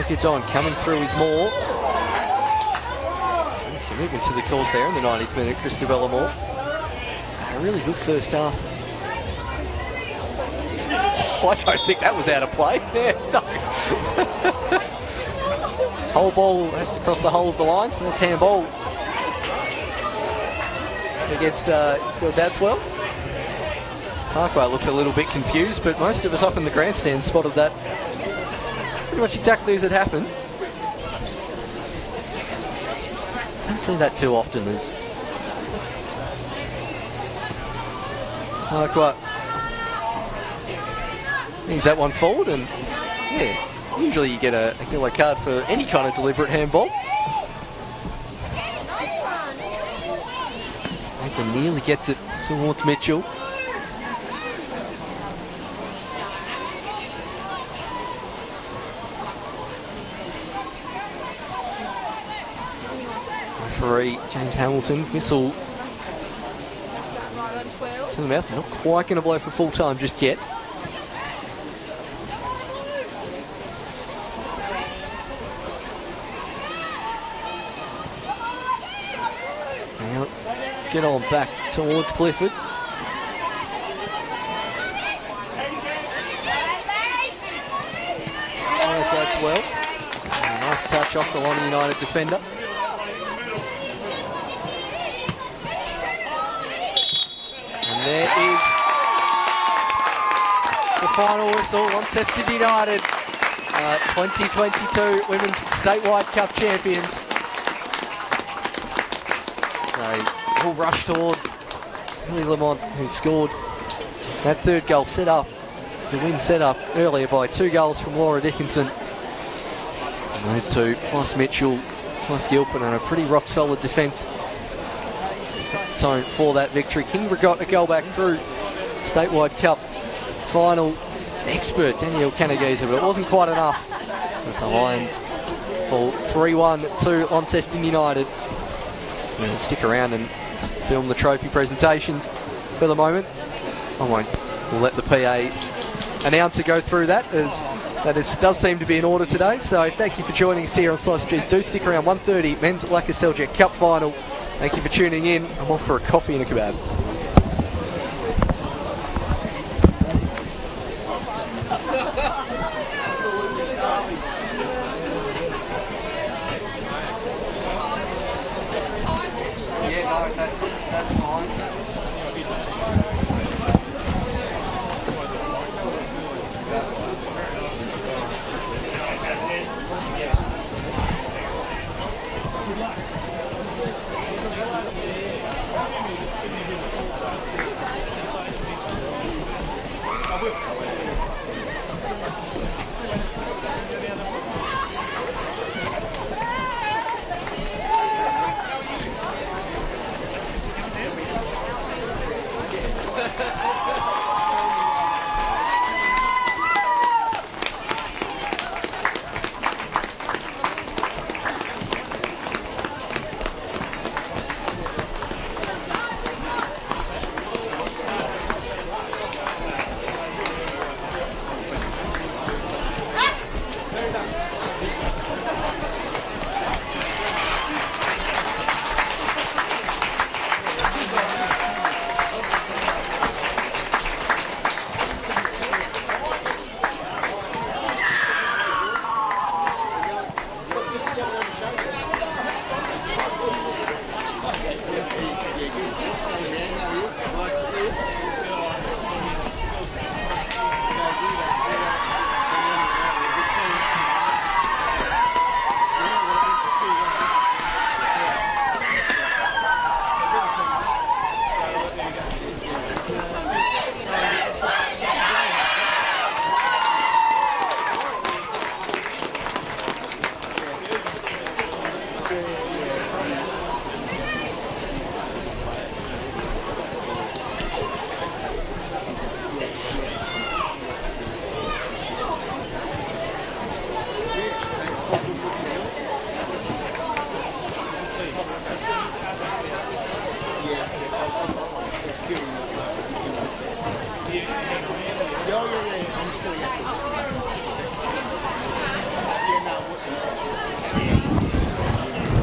Gets on, coming through is Moore. Commitment to the cause there in the 90th minute, Christabella Moore. A really good first half. Oh, I don't think that was out of play. Yeah, no. Whole ball has to cross the whole of the line, so that's handball against Dadswell. Parkway looks a little bit confused, but most of us up in the grandstand spotted that pretty much exactly as it happened. Don't see that too often as Parkway moves that one forward, and yeah, usually you get a yellow card for any kind of deliberate handball. Nathan nearly gets it towards Mitchell. Referee James Hamilton, whistle to the mouth. Not quite going to blow for full time just yet. Now get on back towards Clifford. That's well. Nice touch off the Lonnie United defender. There is the final whistle. Launceston United, 2022 Women's Statewide Cup champions. So we'll rush towards Lily Lamont, who scored that third goal, set up the win set up earlier by 2 goals from Laura Dickinson. And those two, plus Mitchell, plus Gilpin, and a pretty rock solid defence for that victory. Kingborough got a goal back through Statewide Cup final expert Danielle Canageser, but it wasn't quite enough as the Lions fall 3-1 to Launceston United. We'll stick around and film the trophy presentations for the moment. We'll let the PA announcer go through that, as that does seem to be in order today. So thank you for joining us here on Slice Cheese. Do stick around. 1:30 men's Lacquer Seljet Cup final. Thank you for tuning in. I'm off for a coffee and a kebab.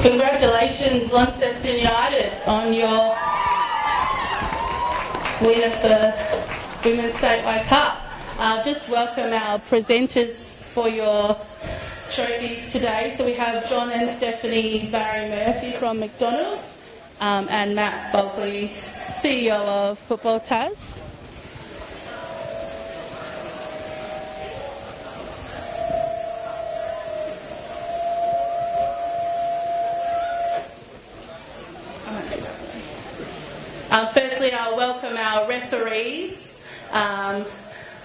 Congratulations, Launceston United, on your win of the Women's Statewide Cup. Just welcome our presenters for your trophies today. So we have John and Stephanie Barry Murphy from McDonald's and Matt Bulkley, CEO of Football Tas. Firstly, I'll welcome our referees.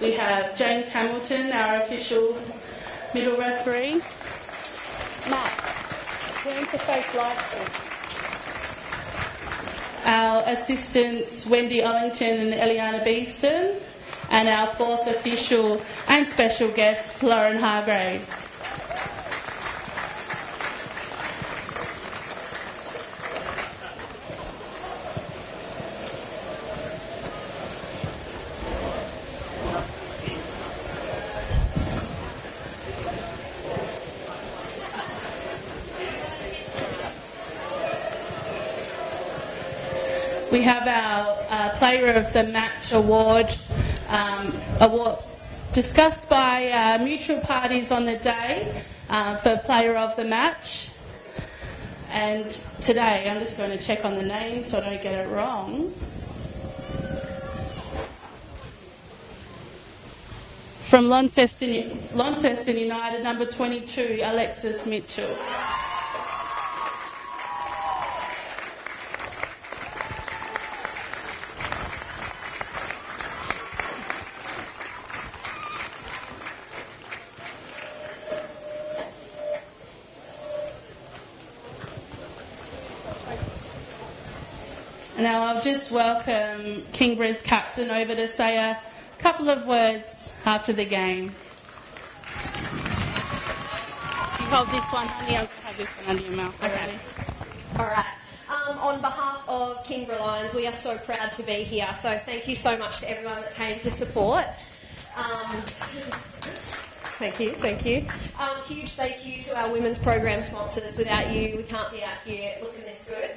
We have James Hamilton, our official middle referee. Matt, wearing to face lights. Our assistants, Wendy Ollington and Eliana Beeston. And our fourth official and special guest, Lauren Hargrave. We have our Player of the Match award discussed by mutual parties on the day for Player of the Match. And today, I'm just going to check on the name so I don't get it wrong. From Launceston United, number 22, Alexis Mitchell. Now I'll just welcome Kingborough's captain over to say a couple of words after the game. You hold this one, honey. I'll have this one under your mouth already. All right. On behalf of Kingborough Lions, we are so proud to be here. So thank you so much to everyone that came to support. Thank you. Huge thank you to our women's program sponsors. Without you, we can't be out here looking this good.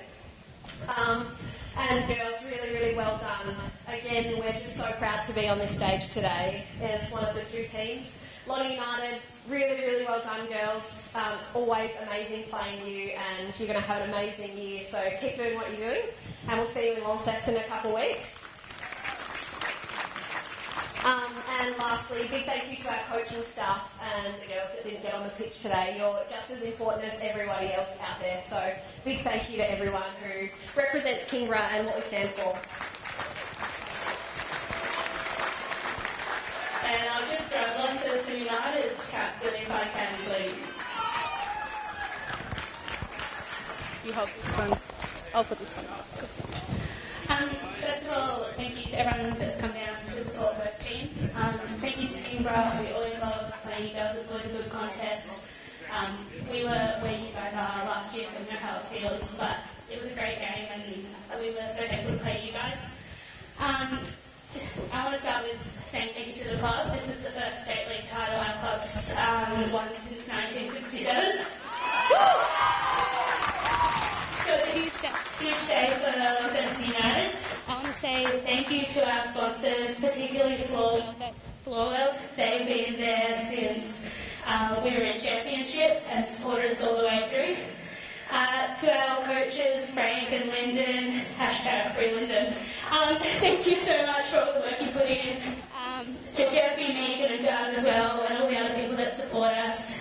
And girls, really, really well done. Again, we're just so proud to be on this stage today as one of the two teams. Lonnie United, really, really well done, girls. It's always amazing playing you, and you're going to have an amazing year. So keep doing what you're doing, and we'll see you in Launceston in a couple of weeks. And lastly, big thank you to our coaching staff and the girls that didn't get on the pitch today. You're just as important as everybody else out there. So big thank you to everyone who represents Kingborough and what we stand for. And I'll just grab Launceston United's captain if I can, please. You hold this one. I'll put this one up. First of all, thank you to everyone that's come down to support both teams. Thank you to Kingborough. We always love playing you girls. It's always a good contest. We were where you guys are last year, so we know how it feels. But it was a great game, and we were so thankful to play you guys. I want to start with saying thank you to the club. This is the first state league title our club's won since 1967. So it's a huge day for Launceston United. I want to say thank you to our sponsors, particularly Florwell. They've been there since we were in championship and supported us all the way through. To our coaches, Frank and Lyndon, #FreeLyndon. Thank you so much for all the work you put in. To Jeffy, Megan and Doug as well, and all the other people that support us.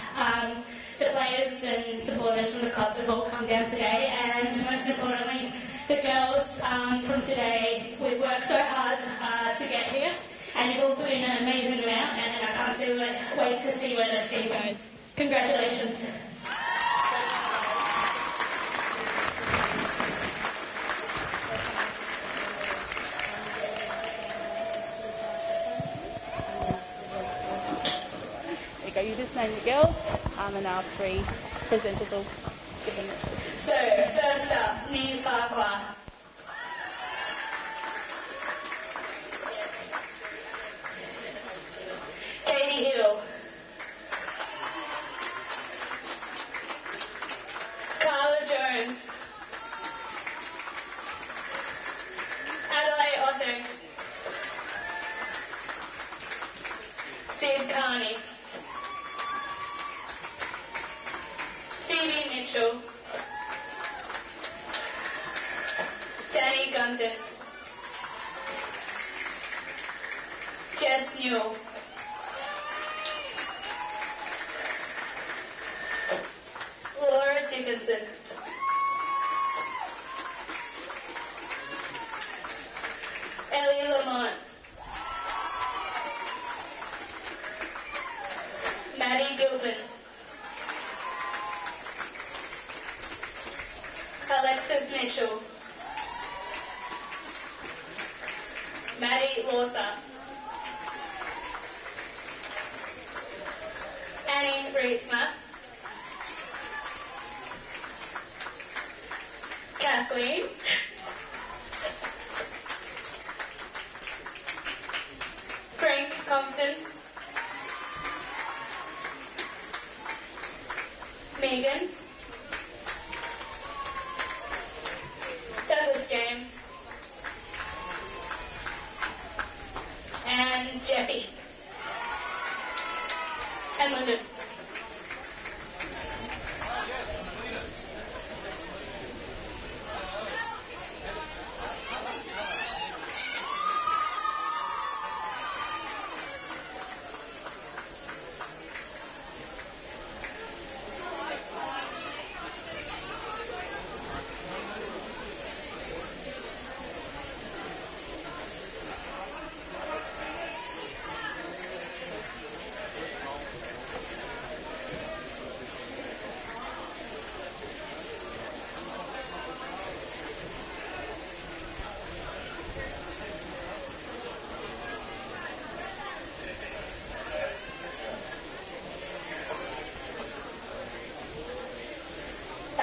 The players and supporters from the club that have all come down today, and most importantly, the girls from today. We've worked so hard to get here, and you've all put in an amazing amount, and I can't wait to see where this team goes. Congratulations. You just name the girls, and our three presenters will give them it. So, first up, Nia Farquhar. Sid Carney, Phoebe Mitchell, Danny Gunton, Jess Newell, Laura Dickinson, Ellie Lamont, Maddie Gilpin, Alexis Mitchell, Maddie Lawser, Annie Reitsma, Kathleen, Frank Compton, Megan, Douglas James, and Jeffy, and Lyndon.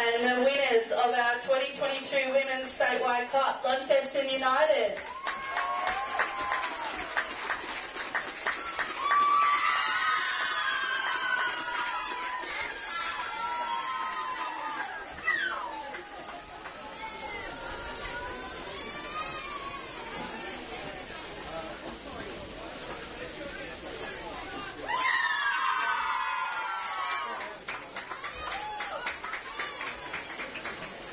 And the winners of our 2022 Women's Statewide Cup, Launceston United.